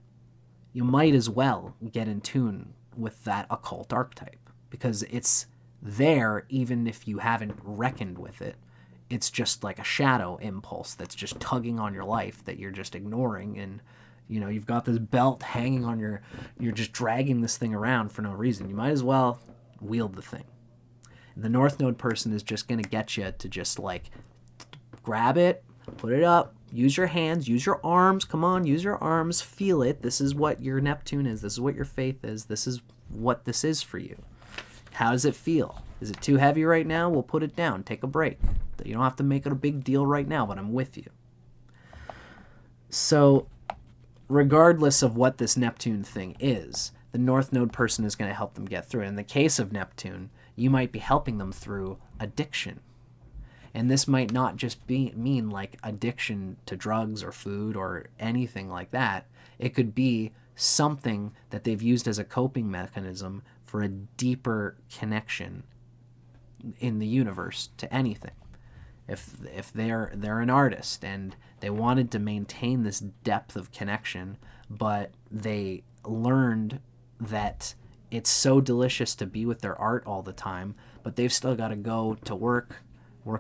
You might as well get in tune with that occult archetype, because it's there even if you haven't reckoned with it. It's just like a shadow impulse that's just tugging on your life that you're just ignoring. And, you know, you've got this belt hanging on you're just dragging this thing around for no reason. You might as well wield the thing. And the North Node person is just going to get you to just like grab it, put it up, use your hands, use your arms. Come on, use your arms, feel it. This is what your Neptune is. This is what your faith is. This is what this is for you. How does it feel? Is it too heavy right now? We'll put it down. Take a break. You don't have to make it a big deal right now, but I'm with you. So regardless of what this Neptune thing is, the North Node person is going to help them get through it. In the case of Neptune, you might be helping them through addiction. And this might not just mean like addiction to drugs or food or anything like that. It could be something that they've used as a coping mechanism for a deeper connection in the universe to anything. If they're an artist and they wanted to maintain this depth of connection, but they learned that it's so delicious to be with their art all the time, but they've still got to go to work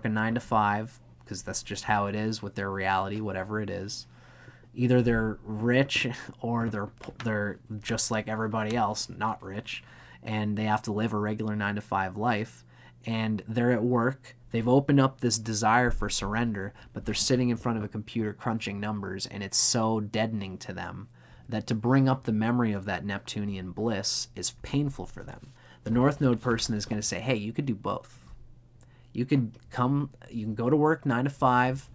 a 9 to 5, because that's just how it is with their reality, whatever it is. Either they're rich or they're just like everybody else, not rich, and they have to live a regular 9 to 5 life, and they're at work. They've opened up this desire for surrender, but they're sitting in front of a computer crunching numbers, and it's so deadening to them that to bring up the memory of that Neptunian bliss is painful for them. The North Node person is going to say, hey, you could do both. You can go to work 9 to 5,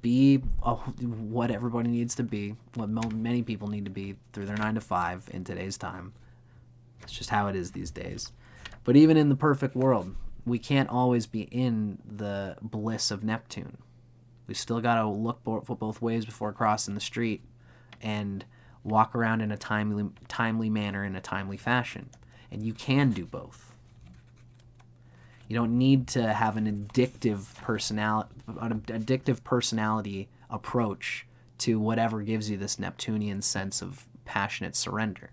be what everybody needs to be, what many people need to be through their 9 to 5 in today's time. It's just how it is these days. But even in the perfect world, we can't always be in the bliss of Neptune. We still got to look both ways before crossing the street and walk around in a timely manner, in a timely fashion. And you can do both. You don't need to have an addictive personality approach to whatever gives you this Neptunian sense of passionate surrender.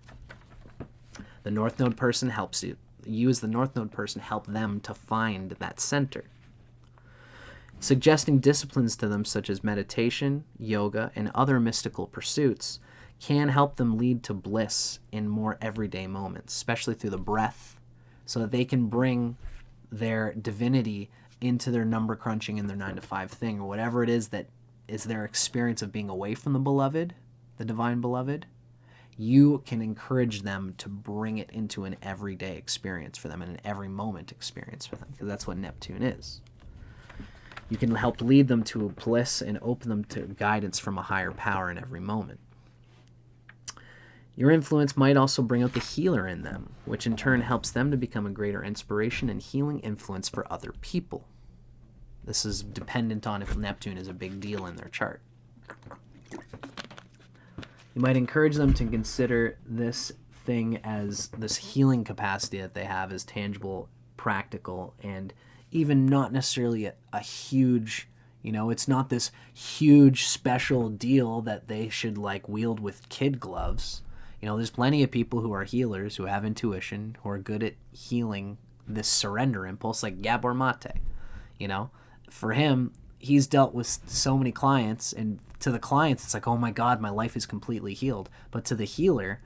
The North Node person helps you. You as the North Node person help them to find that center. Suggesting disciplines to them such as meditation, yoga, and other mystical pursuits can help them lead to bliss in more everyday moments, especially through the breath, so that they can bring their divinity into their number crunching in their 9 to 5 thing, or whatever it is that is their experience of being away from the beloved, the divine beloved. You can encourage them to bring it into an everyday experience for them and an every moment experience for them, because that's what Neptune is. You can help lead them to a bliss and open them to guidance from a higher power in every moment. Your influence might also bring out the healer in them, which in turn helps them to become a greater inspiration and healing influence for other people. This is dependent on if Neptune is a big deal in their chart. You might encourage them to consider this thing as this healing capacity that they have as tangible, practical, and even not necessarily a huge, it's not this huge special deal that they should like wield with kid gloves. There's plenty of people who are healers, who have intuition, who are good at healing this surrender impulse, like Gabor Mate. For him, he's dealt with so many clients, and to the clients, it's like, oh my God, my life is completely healed. But to the healer,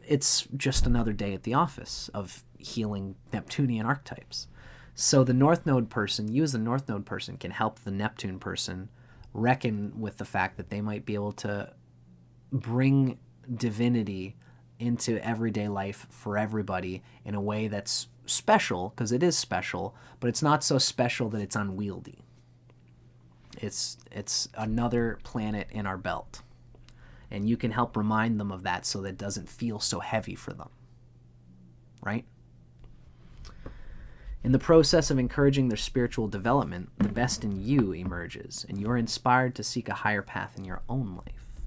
it's just another day at the office of healing Neptunian archetypes. So the North Node person, you as the North Node person, can help the Neptune person reckon with the fact that they might be able to bring divinity into everyday life for everybody in a way that's special, because it is special, but it's not so special that it's unwieldy. It's another planet in our belt. And you can help remind them of that so that it doesn't feel so heavy for them. Right? In the process of encouraging their spiritual development, the best in you emerges, and you're inspired to seek a higher path in your own life.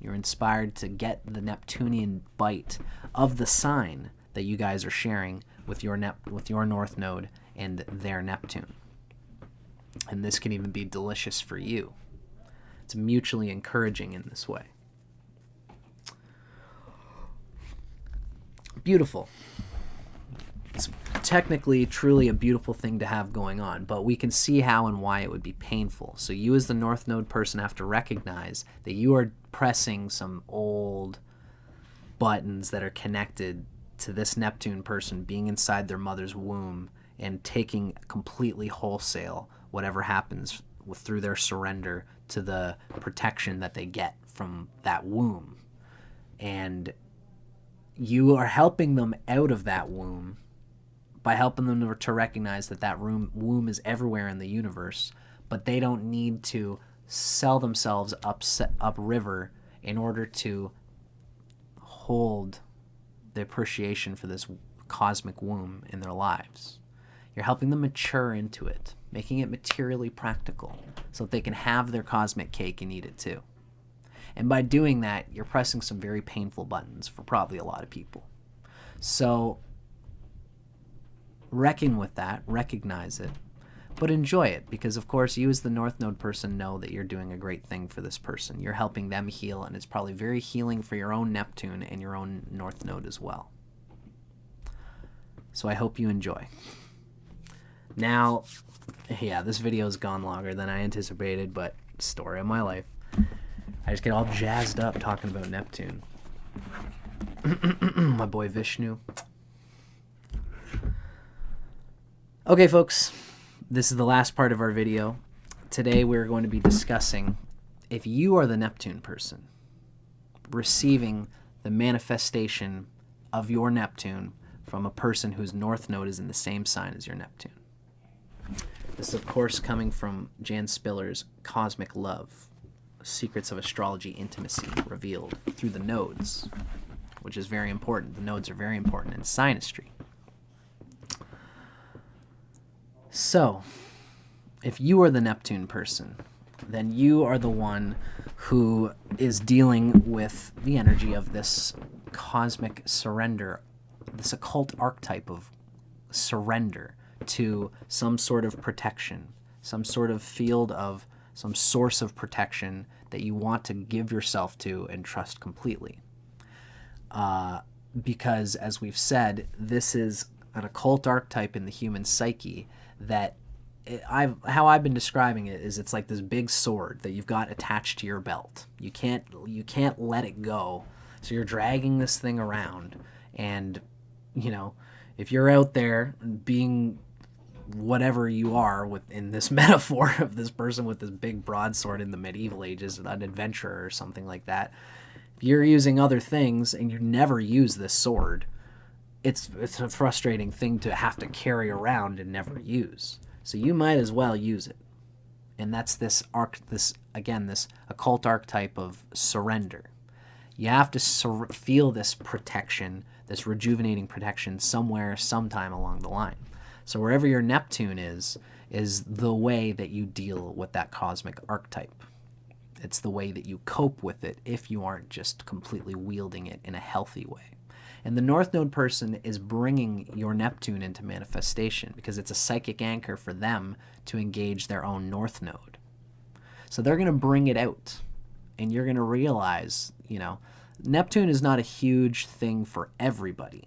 You're inspired to get the Neptunian bite of the sign that you guys are sharing with your North Node and their Neptune. And this can even be delicious for you. It's mutually encouraging in this way. Beautiful. It's technically, truly a beautiful thing to have going on, but we can see how and why it would be painful. So you as the North Node person have to recognize that you are pressing some old buttons that are connected to this Neptune person being inside their mother's womb and taking completely wholesale whatever happens through their surrender to the protection that they get from that womb. And you are helping them out of that womb by helping them to recognize that that womb is everywhere in the universe, but they don't need to sell themselves upriver in order to hold the appreciation for this cosmic womb in their lives. You're helping them mature into it, making it materially practical so that they can have their cosmic cake and eat it too. And by doing that, you're pressing some very painful buttons for probably a lot of people. So reckon with that, recognize it, but enjoy it, because of course you as the North Node person know that you're doing a great thing for this person. You're helping them heal, and it's probably very healing for your own Neptune and your own North Node as well. So I hope you enjoy. Now, yeah, this video's gone longer than I anticipated, but story of my life. I just get all jazzed up talking about Neptune. My boy Vishnu. Okay, folks, this is the last part of our video. Today we're going to be discussing if you are the Neptune person, receiving the manifestation of your Neptune from a person whose North Node is in the same sign as your Neptune. This is, of course, coming from Jan Spiller's Cosmic Love, Secrets of Astrology Intimacy Revealed Through the Nodes, which is very important. The nodes are very important in synastry. So, if you are the Neptune person, then you are the one who is dealing with the energy of this cosmic surrender, this occult archetype of surrender to some sort of protection, some sort of field of, some source of protection that you want to give yourself to and trust completely. Because, as we've said, this is an occult archetype in the human psyche that how I've been describing it is it's like this big sword that you've got attached to your belt. You can't let it go. So you're dragging this thing around, and you know, if you're out there being whatever you are in this metaphor of this person with this big broadsword in the medieval ages, an adventurer or something like that, if you're using other things and you never use this sword, it's a frustrating thing to have to carry around and never use. So you might as well use it. And that's this occult archetype of surrender. You have to feel this protection, this rejuvenating protection somewhere, sometime along the line. So wherever your Neptune is the way that you deal with that cosmic archetype. It's the way that you cope with it if you aren't just completely wielding it in a healthy way. And the North Node person is bringing your Neptune into manifestation because it's a psychic anchor for them to engage their own North Node. So they're going to bring it out, and you're going to realize, Neptune is not a huge thing for everybody.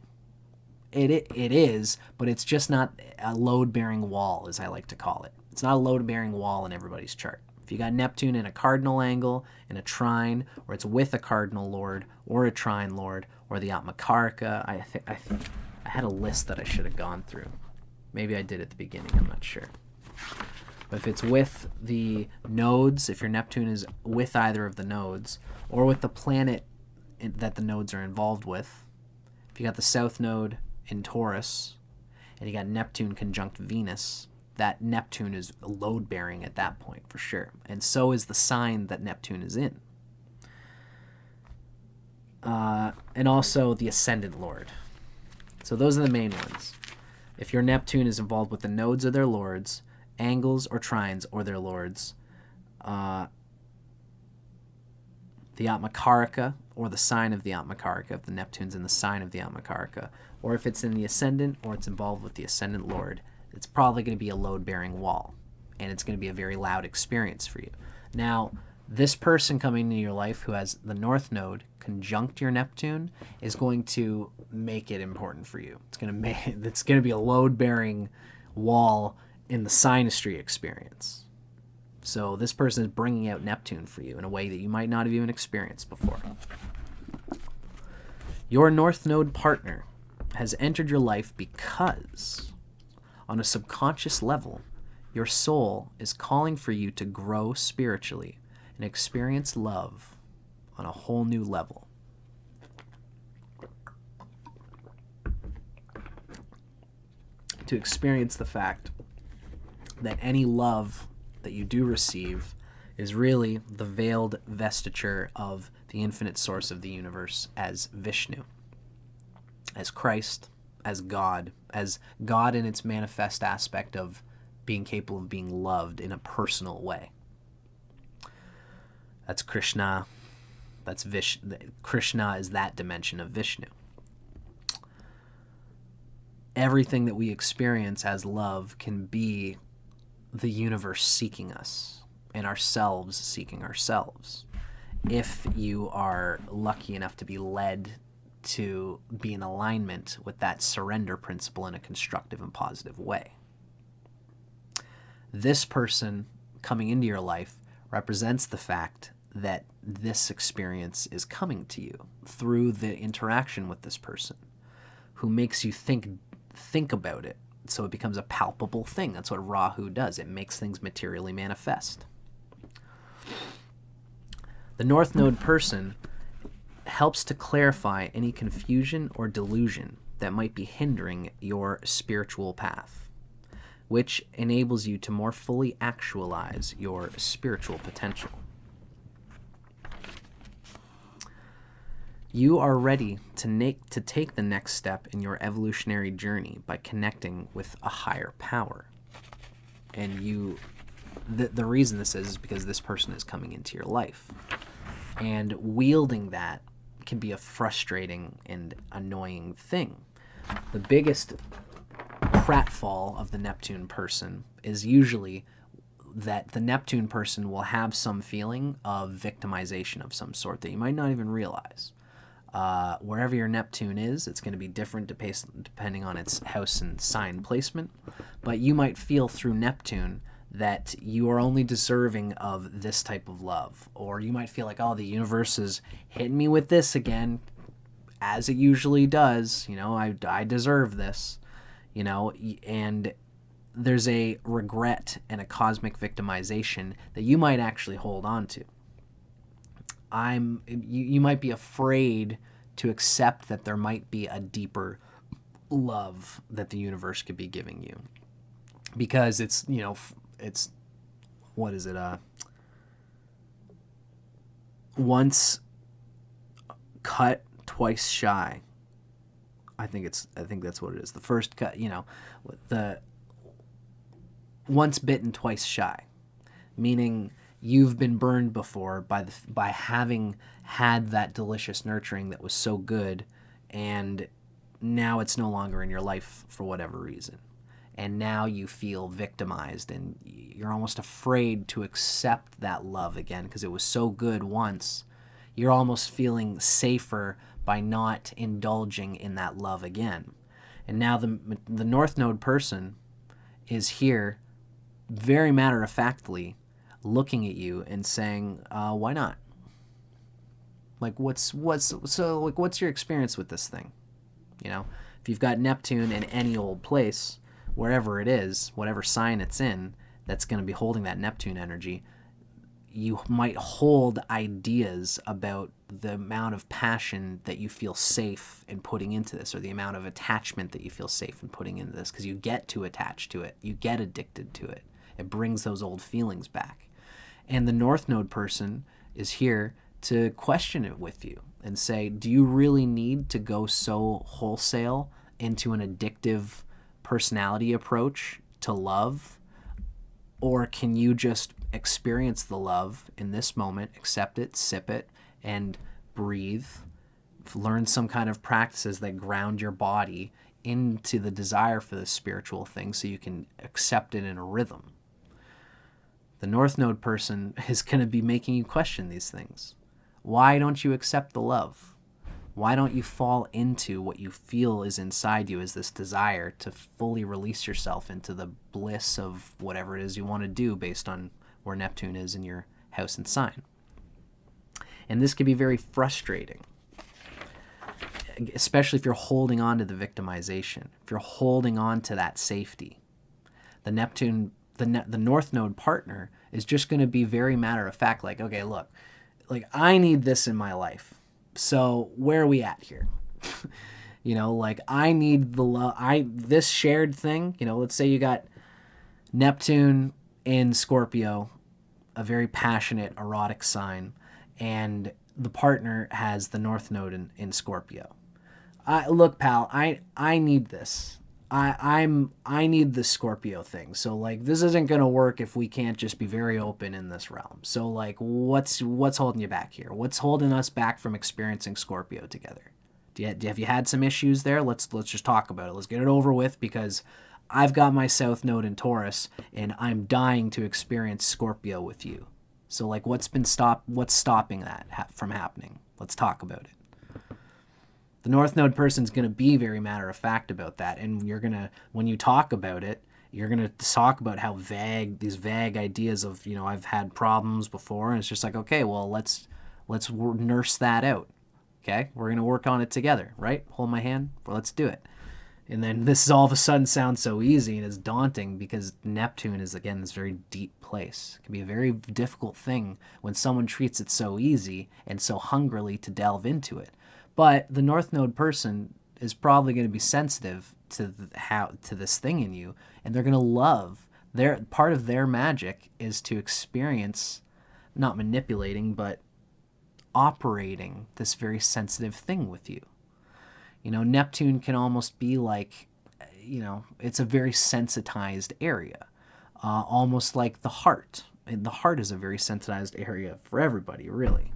It is, but it's just not a load-bearing wall, as I like to call it. It's not a load-bearing wall in everybody's chart. If you got Neptune in a cardinal angle, in a trine, or it's with a cardinal lord, or a trine lord, or the Atmakarika, I had a list that I should have gone through. Maybe I did at the beginning, I'm not sure. If it's with the nodes, if your Neptune is with either of the nodes, or with the planet that the nodes are involved with, if you got the South Node in Taurus, and you got Neptune conjunct Venus, that Neptune is load-bearing at that point, for sure. And so is the sign that Neptune is in. And also the Ascendant Lord. So those are the main ones. If your Neptune is involved with the nodes of their lords, angles or trines or their lords, the Atmakaraka, or the sign of the Atmakaraka, if the Neptune's in the sign of the Atmakaraka, or if it's in the Ascendant or it's involved with the Ascendant Lord, it's probably going to be a load-bearing wall, and it's going to be a very loud experience for you. Now, this person coming into your life who has the North Node conjunct your Neptune is going to make it important for you. It's going to be a load-bearing wall in the synastry experience. So this person is bringing out Neptune for you in a way that you might not have even experienced before. Your North Node partner has entered your life because, on a subconscious level, your soul is calling for you to grow spiritually and experience love on a whole new level. To experience the fact that any love that you do receive is really the veiled vestiture of the infinite source of the universe as Vishnu, as Christ, as God in its manifest aspect of being capable of being loved in a personal way. That's Krishna. That's Vishnu. Krishna is that dimension of Vishnu. Everything that we experience as love can be the universe seeking us and ourselves seeking ourselves. If you are lucky enough to be led to be in alignment with that surrender principle in a constructive and positive way. This person coming into your life represents the fact that this experience is coming to you through the interaction with this person, who makes you think about it, so it becomes a palpable thing. That's what Rahu does. It makes things materially manifest. The North Node person helps to clarify any confusion or delusion that might be hindering your spiritual path, which enables you to more fully actualize your spiritual potential. You are ready to take the next step in your evolutionary journey by connecting with a higher power. And the reason this is because this person is coming into your life. And wielding that can be a frustrating and annoying thing. The biggest pratfall of the Neptune person is usually that the Neptune person will have some feeling of victimization of some sort that you might not even realize. Wherever your Neptune is, it's going to be different depending on its house and sign placement. But you might feel through Neptune that you are only deserving of this type of love. Or you might feel like, oh, the universe is hitting me with this again, as it usually does. You know, I deserve this. You know, and there's a regret and a cosmic victimization that you might actually hold on to. You might be afraid to accept that there might be a deeper love that the universe could be giving you, because it's, you know, it's, what is it? Once cut, twice shy. I think that's what it is. The first cut, you know, the once bitten, twice shy, meaning you've been burned before by having had that delicious nurturing that was so good, and now it's no longer in your life for whatever reason. And now you feel victimized, and you're almost afraid to accept that love again because it was so good once. You're almost feeling safer by not indulging in that love again. And now the North Node person is here very matter-of-factly looking at you and saying, why not? Like, what's your experience with this thing? You know, if you've got Neptune in any old place, wherever it is, whatever sign it's in, that's going to be holding that Neptune energy, you might hold ideas about the amount of passion that you feel safe in putting into this, or the amount of attachment that you feel safe in putting into this, because you get too attached to it. You get addicted to it. It brings those old feelings back. And the North Node person is here to question it with you and say, do you really need to go so wholesale into an addictive personality approach to love? Or can you just experience the love in this moment, accept it, sip it, and breathe, learn some kind of practices that ground your body into the desire for this spiritual thing so you can accept it in a rhythm? The North Node person is going to be making you question these things. Why don't you accept the love? Why don't you fall into what you feel is inside you, as this desire to fully release yourself into the bliss of whatever it is you want to do based on where Neptune is in your house and sign? And this can be very frustrating, especially if you're holding on to the victimization, if you're holding on to that safety. The Neptune, the North Node partner is just going to be very matter of fact, like, okay, look, like, I need this in my life. So where are we at here? You know, like, I need the love. This shared thing, you know, let's say you got Neptune in Scorpio, a very passionate, erotic sign, and the partner has the North Node in Scorpio. Look, pal, I need this. I need the Scorpio thing. So, like, this isn't going to work if we can't just be very open in this realm. So, like, what's holding you back here? What's holding us back from experiencing Scorpio together? Have you had some issues there? Let's just talk about it. Let's get it over with, because I've got my South Node in Taurus, and I'm dying to experience Scorpio with you. So, like, what's stopping that from happening? Let's talk about it. The North Node person's going to be very matter of fact about that, and when you talk about it, you're going to talk about how these vague ideas of, you know, I've had problems before, and it's just like, okay, well, let's nurse that out. Okay, we're going to work on it together, right? Hold my hand, well, let's do it. And then this all of a sudden sounds so easy, and it's daunting, because Neptune is, again, this very deep place. It can be a very difficult thing when someone treats it so easy and so hungrily to delve into it. But the North Node person is probably going to be sensitive to this thing in you, and they're going to love. Part of their magic is to experience, not manipulating, but operating this very sensitive thing with you. You know, Neptune can almost be like, you know, it's a very sensitized area, almost like the heart. And the heart is a very sensitized area for everybody, really.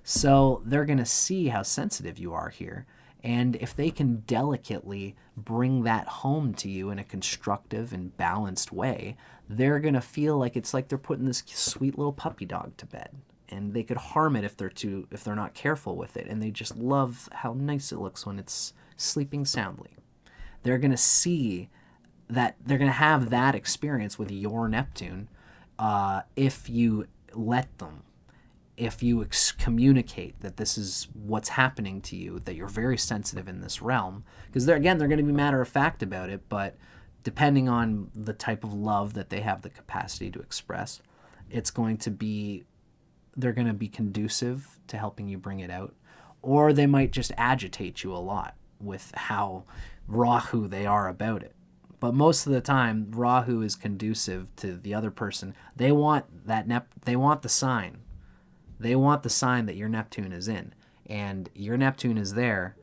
So they're going to see how sensitive you are here. And if they can delicately bring that home to you in a constructive and balanced way, they're going to feel like it's like they're putting this sweet little puppy dog to bed. And they could harm it if they're not careful with it. And they just love how nice it looks when it's sleeping soundly. They're going to see that, they're going to have that experience with your Neptune if you let them. If you communicate that this is what's happening to you, that you're very sensitive in this realm, because they're going to be matter of fact about it, but depending on the type of love that they have the capacity to express, they're going to be conducive to helping you bring it out, or they might just agitate you a lot with how Rahu they are about it. But most of the time, Rahu is conducive to the other person. They want they want the sign. They want the sign that your Neptune is in, and your Neptune is there.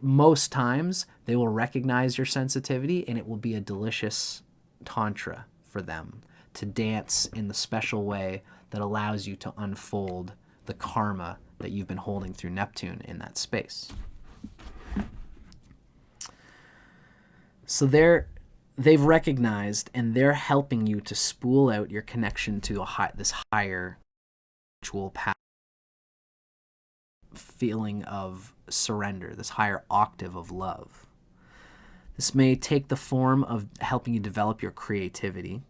Most times, they will recognize your sensitivity, and it will be a delicious tantra for them to dance in the special way that allows you to unfold the karma that you've been holding through Neptune in that space. So they've recognized, and they're helping you to spool out your connection to this higher spiritual path, feeling of surrender, this higher octave of love. This may take the form of helping you develop your creativity,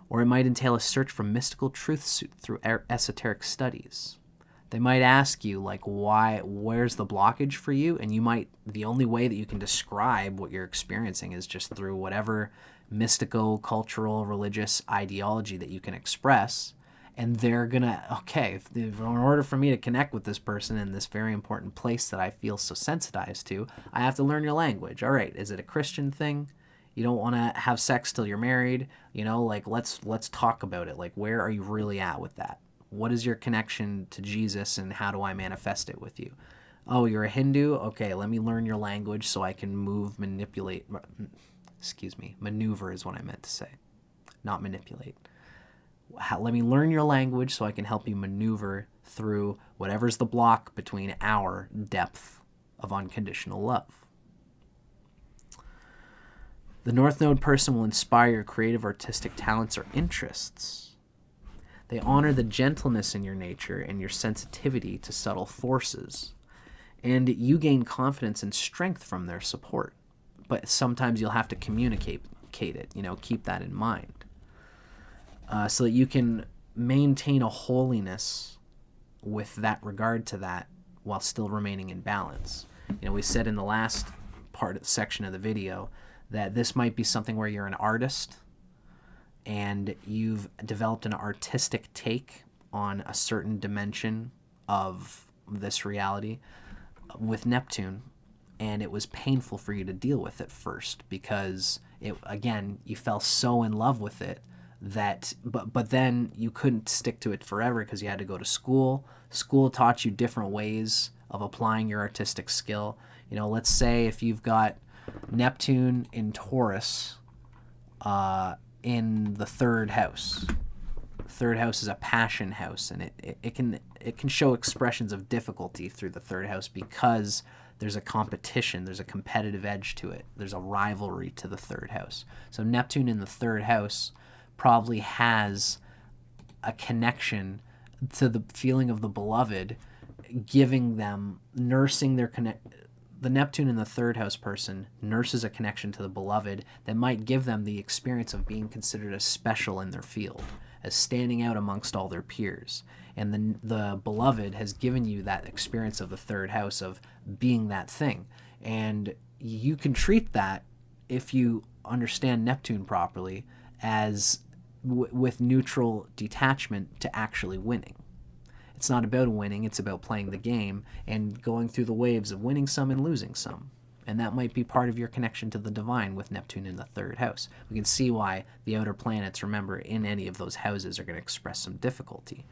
or it might entail a search for mystical truths through esoteric studies. They might ask you, like, where's the blockage for you? And the only way that you can describe what you're experiencing is just through whatever mystical, cultural, religious ideology that you can express. And they're gonna, okay, in order for me to connect with this person in this very important place that I feel so sensitized to, I have to learn your language. All right, is it a Christian thing? You don't want to have sex till you're married, you know, like let's talk about it. Like, where are you really at with that? What is your connection to Jesus, and how do I manifest it with you? Oh, you're a Hindu? Okay, let me learn your language so I can maneuver is what I meant to say, not manipulate. Let me learn your language so I can help you maneuver through whatever's the block between our depth of unconditional love. The North Node person will inspire your creative, artistic talents or interests. They honor the gentleness in your nature and your sensitivity to subtle forces. And you gain confidence and strength from their support. But sometimes you'll have to communicate it, you know, keep that in mind. So that you can maintain a holiness with that regard to that while still remaining in balance. You know, we said in the last section of the video that this might be something where you're an artist and you've developed an artistic take on a certain dimension of this reality with Neptune, and it was painful for you to deal with at first because you fell so in love with it that but then you couldn't stick to it forever because you had to go to school. School taught you different ways of applying your artistic skill. You know, let's say if you've got Neptune in Taurus in the third house. The third house is a passion house, and it can show expressions of difficulty through the third house because there's a competition, there's a competitive edge to it, there's a rivalry to the third house. So Neptune in the third house probably has a connection to the feeling of the beloved, giving them, nursing their the Neptune in the third house person nurses a connection to the beloved that might give them the experience of being considered as special in their field, as standing out amongst all their peers. And the beloved has given you that experience of the third house of being that thing. And you can treat that, if you understand Neptune properly, as with neutral detachment to actually winning. It's not about winning, it's about playing the game and going through the waves of winning some and losing some. And that might be part of your connection to the divine with Neptune in the third house. We can see why the outer planets, remember, in any of those houses are going to express some difficulty.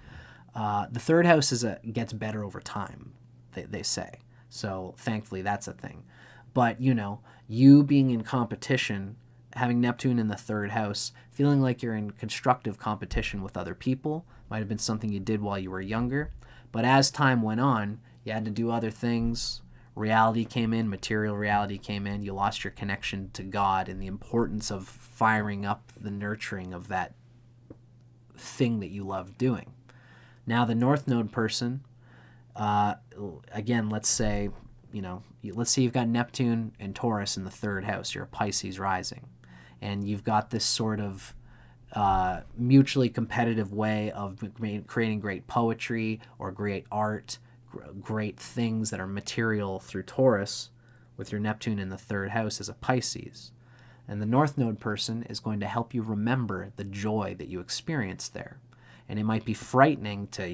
The third house gets better over time, they say. So thankfully that's a thing. But, you know, you being in competition, having Neptune in the third house, feeling like you're in constructive competition with other people, might have been something you did while you were younger. But as time went on, you had to do other things. Reality came in, material reality came in. You lost your connection to God and the importance of firing up the nurturing of that thing that you love doing. Now the North Node person, again, let's say you've got Neptune and Taurus in the third house. You're a Pisces rising. And you've got this sort of mutually competitive way of creating great poetry or great art, great things that are material through Taurus with your Neptune in the third house as a Pisces. And the North Node person is going to help you remember the joy that you experienced there. And it might be frightening to, I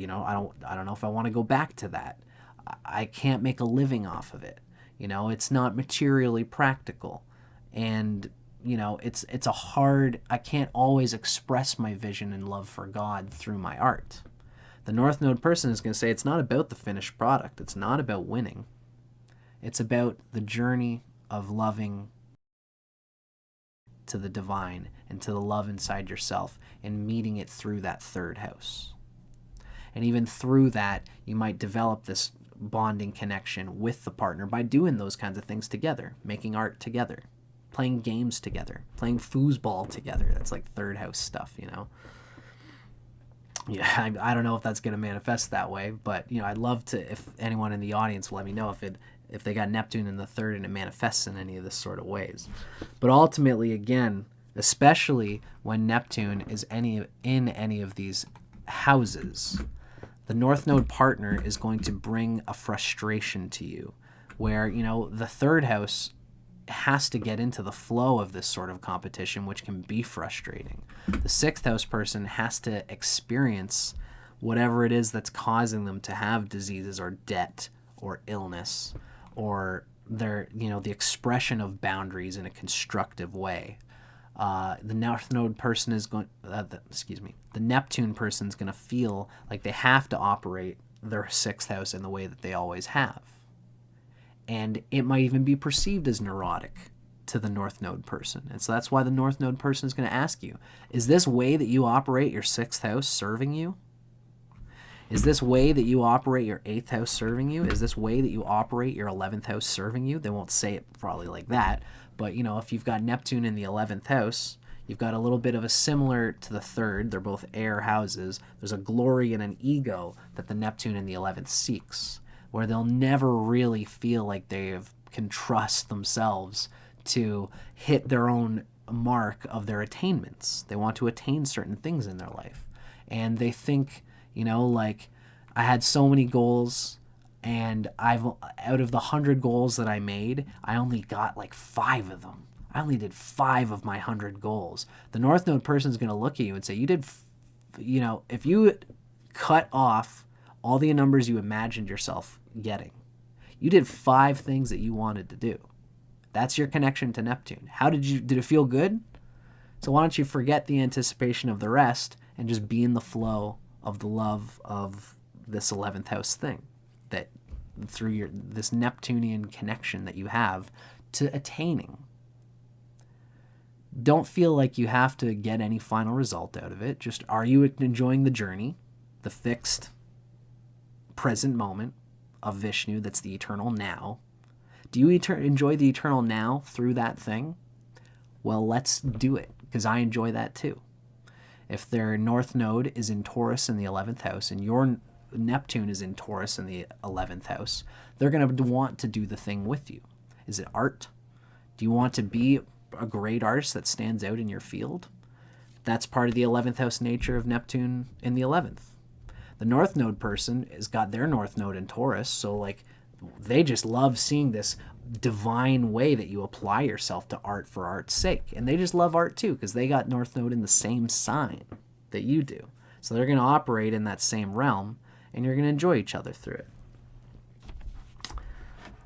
don't know if I want to go back to that. I can't make a living off of it. It's not materially practical. And it's a hard, I can't always express my vision and love for God through my art. The North Node person is going to say it's not about the finished product. It's not about winning. It's about the journey of loving to the divine and to the love inside yourself and meeting it through that third house. And even through that, you might develop this bonding connection with the partner by doing those kinds of things together, making art together, playing games together, playing foosball together. That's like third house stuff, Yeah, I don't know if that's going to manifest that way, but I'd love to, if anyone in the audience will let me know if they got Neptune in the third and it manifests in any of this sort of ways. But ultimately, again, especially when Neptune is in any of these houses, the North Node partner is going to bring a frustration to you where, the third house has to get into the flow of this sort of competition, which can be frustrating. The sixth house person has to experience whatever it is that's causing them to have diseases or debt or illness, or their, the expression of boundaries in a constructive way. The North Node person is going, the Neptune person is going to feel like they have to operate their sixth house in the way that they always have. And it might even be perceived as neurotic to the North Node person. And so that's why the North Node person is going to ask you, is this way that you operate your sixth house serving you? Is this way that you operate your eighth house serving you? Is this way that you operate your 11th house serving you? They won't say it probably like that, but if you've got Neptune in the 11th house, you've got a little bit of a similar to the third. They're both air houses. There's a glory and an ego that the Neptune in the 11th seeks, where they'll never really feel like they can trust themselves to hit their own mark of their attainments. They want to attain certain things in their life. And they think, like, I had so many goals, and out of the 100 goals that I made, I only got like 5 of them. I only did 5 of my 100 goals. The North Node person is going to look at you and say, if you cut off all the numbers you imagined yourself getting, you did 5 things that you wanted to do. That's your connection to Neptune. Did it feel good? So why don't you forget the anticipation of the rest and just be in the flow of the love of this 11th house thing, that through this Neptunian connection that you have to attaining. Don't feel like you have to get any final result out of it. Just, are you enjoying the journey, the fixed present moment of Vishnu that's the eternal now? Do you enjoy the eternal now through that thing? Well, let's do it, because I enjoy that too. If their North Node is in Taurus in the 11th house and your Neptune is in Taurus in the 11th house, they're going to want to do the thing with you. Is it art? Do you want to be a great artist that stands out in your field? That's part of the 11th house nature of Neptune in the 11th. The North Node person has got their North Node in Taurus, so like they just love seeing this divine way that you apply yourself to art for art's sake. And they just love art too, because they got North Node in the same sign that you do. So they're going to operate in that same realm, and you're going to enjoy each other through it.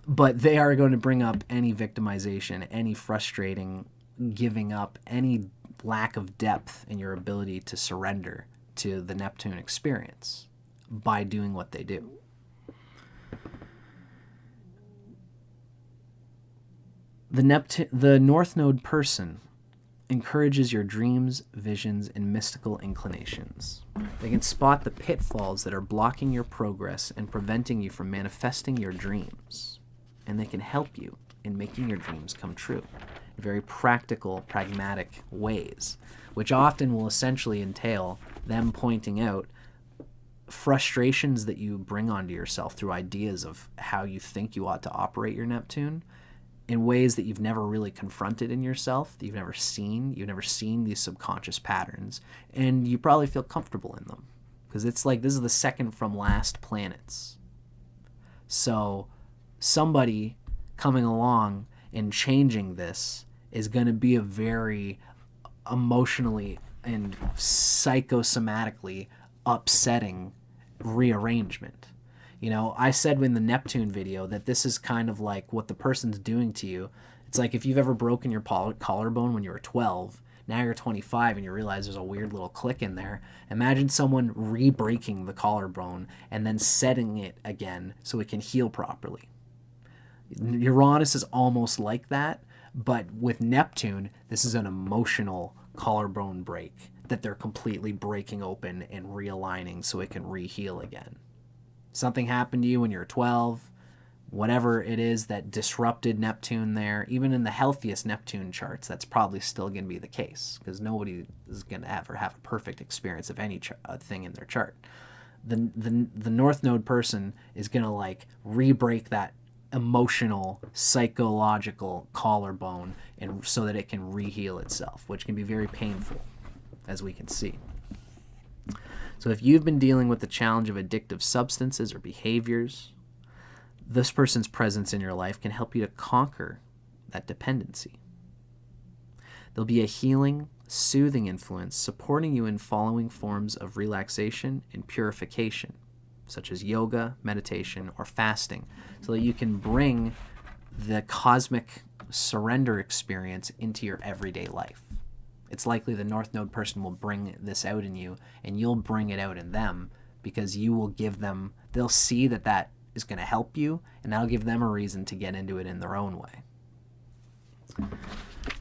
But they are going to bring up any victimization, any frustrating giving up, any lack of depth in your ability to surrender to the Neptune experience by doing what they do. The North Node person encourages your dreams, visions, and mystical inclinations. They can spot the pitfalls that are blocking your progress and preventing you from manifesting your dreams. And they can help you in making your dreams come true in very practical, pragmatic ways, which often will essentially entail them pointing out frustrations that you bring onto yourself through ideas of how you think you ought to operate your Neptune in ways that you've never really confronted in yourself, that you've never seen. You've never seen these subconscious patterns, and you probably feel comfortable in them because it's like this is the second from last planets. So somebody coming along and changing this is going to be a very emotionally and psychosomatically upsetting rearrangement. You know, I said in the Neptune video that this is kind of like what the person's doing to you. It's like if you've ever broken your collarbone when you were 12, now you're 25 and you realize there's a weird little click in there. Imagine someone re-breaking the collarbone and then setting it again so it can heal properly. Uranus is almost like that, but with Neptune, this is an emotional collarbone break that they're completely breaking open and realigning so it can re-heal again. Something happened to you when you were 12, whatever it is that disrupted Neptune there, even in the healthiest Neptune charts, that's probably still going to be the case because nobody is going to ever have a perfect experience of any thing in their chart. The North Node person is going to like re-break that emotional, psychological collarbone and so that it can re-heal itself, which can be very painful, as we can see. So if you've been dealing with the challenge of addictive substances or behaviors, this person's presence in your life can help you to conquer that dependency. There'll be a healing, soothing influence supporting you in following forms of relaxation and purification, such as yoga, meditation, or fasting, so that you can bring the cosmic surrender experience into your everyday life. It's likely the North Node person will bring this out in you, and you'll bring it out in them, because you will give them, they'll see that that is going to help you, and that'll give them a reason to get into it in their own way.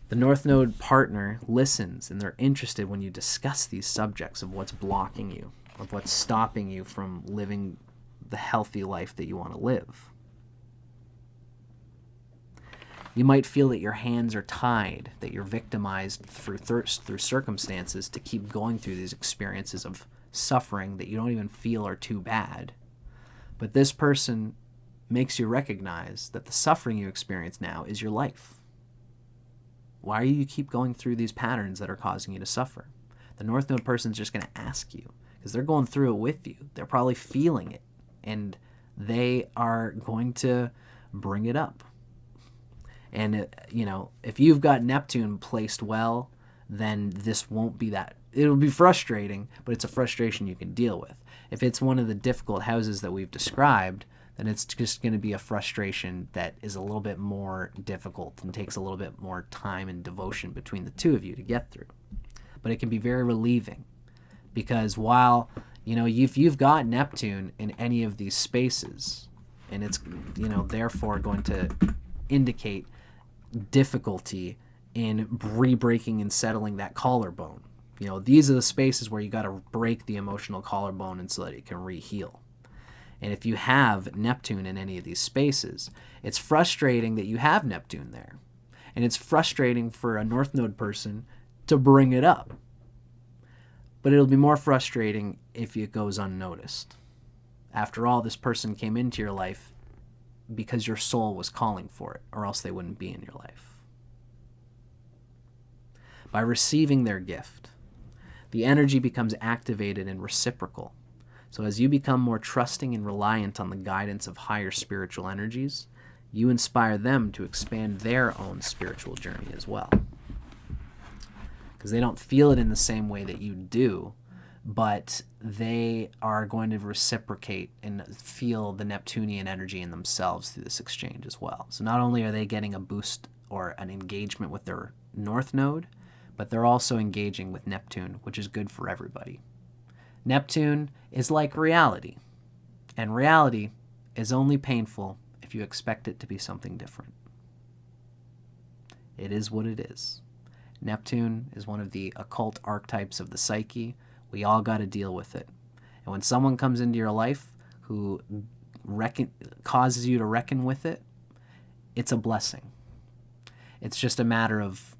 The North Node partner listens, and they're interested when you discuss these subjects of what's blocking you, of what's stopping you from living the healthy life that you want to live. You might feel that your hands are tied, that you're victimized through circumstances to keep going through these experiences of suffering that you don't even feel are too bad. But this person makes you recognize that the suffering you experience now is your life. Why do you keep going through these patterns that are causing you to suffer? The North Node person is just going to ask you, because they're going through it with you. They're probably feeling it, and they are going to bring it up. And, if you've got Neptune placed well, then this won't be that. It'll be frustrating, but it's a frustration you can deal with. If it's one of the difficult houses that we've described, then it's just going to be a frustration that is a little bit more difficult and takes a little bit more time and devotion between the two of you to get through. But it can be very relieving, because while, if you've got Neptune in any of these spaces, and it's, therefore going to indicate difficulty in re-breaking and settling that collarbone. These are the spaces where you got to break the emotional collarbone and so that it can re-heal. And if you have Neptune in any of these spaces, it's frustrating that you have Neptune there. And it's frustrating for a North Node person to bring it up. But it'll be more frustrating if it goes unnoticed. After all, this person came into your life because your soul was calling for it, or else they wouldn't be in your life. By receiving their gift, the energy becomes activated and reciprocal. So as you become more trusting and reliant on the guidance of higher spiritual energies, you inspire them to expand their own spiritual journey as well. Because they don't feel it in the same way that you do, but they are going to reciprocate and feel the Neptunian energy in themselves through this exchange as well. So not only are they getting a boost or an engagement with their North Node, but they're also engaging with Neptune, which is good for everybody. Neptune is like reality, and reality is only painful if you expect it to be something different. It is what it is. Neptune is one of the occult archetypes of the psyche. We all got to deal with it. And when someone comes into your life who causes you to reckon with it, it's a blessing. It's just a matter of,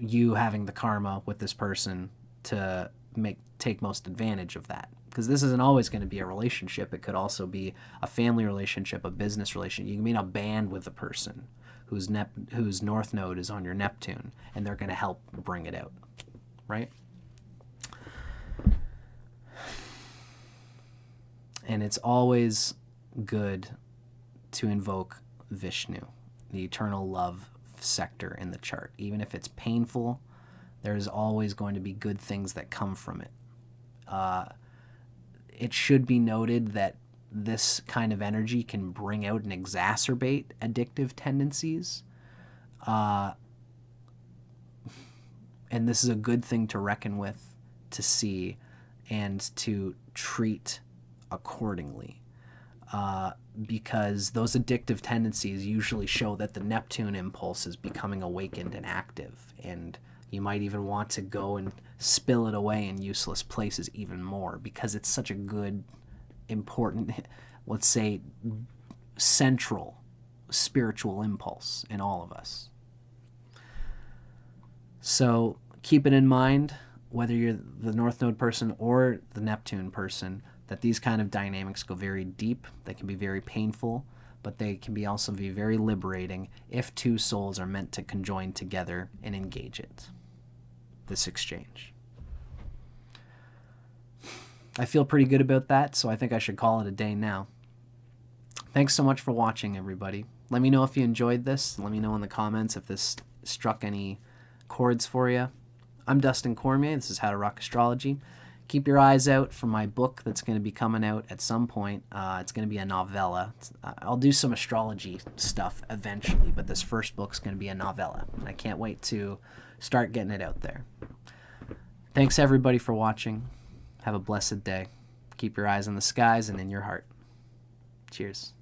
you having the karma with this person to take most advantage of that. Because this isn't always going to be a relationship. It could also be a family relationship, a business relationship. You can be in a band with a person whose North Node is on your Neptune, and they're going to help bring it out, right? And it's always good to invoke Vishnu, the eternal love sector in the chart. Even if it's painful, there's always going to be good things that come from it. It should be noted that this kind of energy can bring out and exacerbate addictive tendencies. And this is a good thing to reckon with, to see, and to treat accordingly. Because those addictive tendencies usually show that the Neptune impulse is becoming awakened and active, and you might even want to go and spill it away in useless places even more, because it's such a good, important, let's say, central spiritual impulse in all of us. So keep it in mind, whether you're the North Node person or the Neptune person, that these kind of dynamics go very deep. They can be very painful, but they can also be very liberating if two souls are meant to conjoin together and engage it, this exchange. I feel pretty good about that, so I think I should call it a day now. Thanks so much for watching, everybody. Let me know if you enjoyed this. Let me know in the comments if this struck any chords for you. I'm Dustin Cormier. This is How to Rock Astrology. Keep your eyes out for my book that's going to be coming out at some point. It's going to be a novella. I'll do some astrology stuff eventually, but this first book's going to be a novella. I can't wait to start getting it out there. Thanks, everybody, for watching. Have a blessed day. Keep your eyes on the skies and in your heart. Cheers.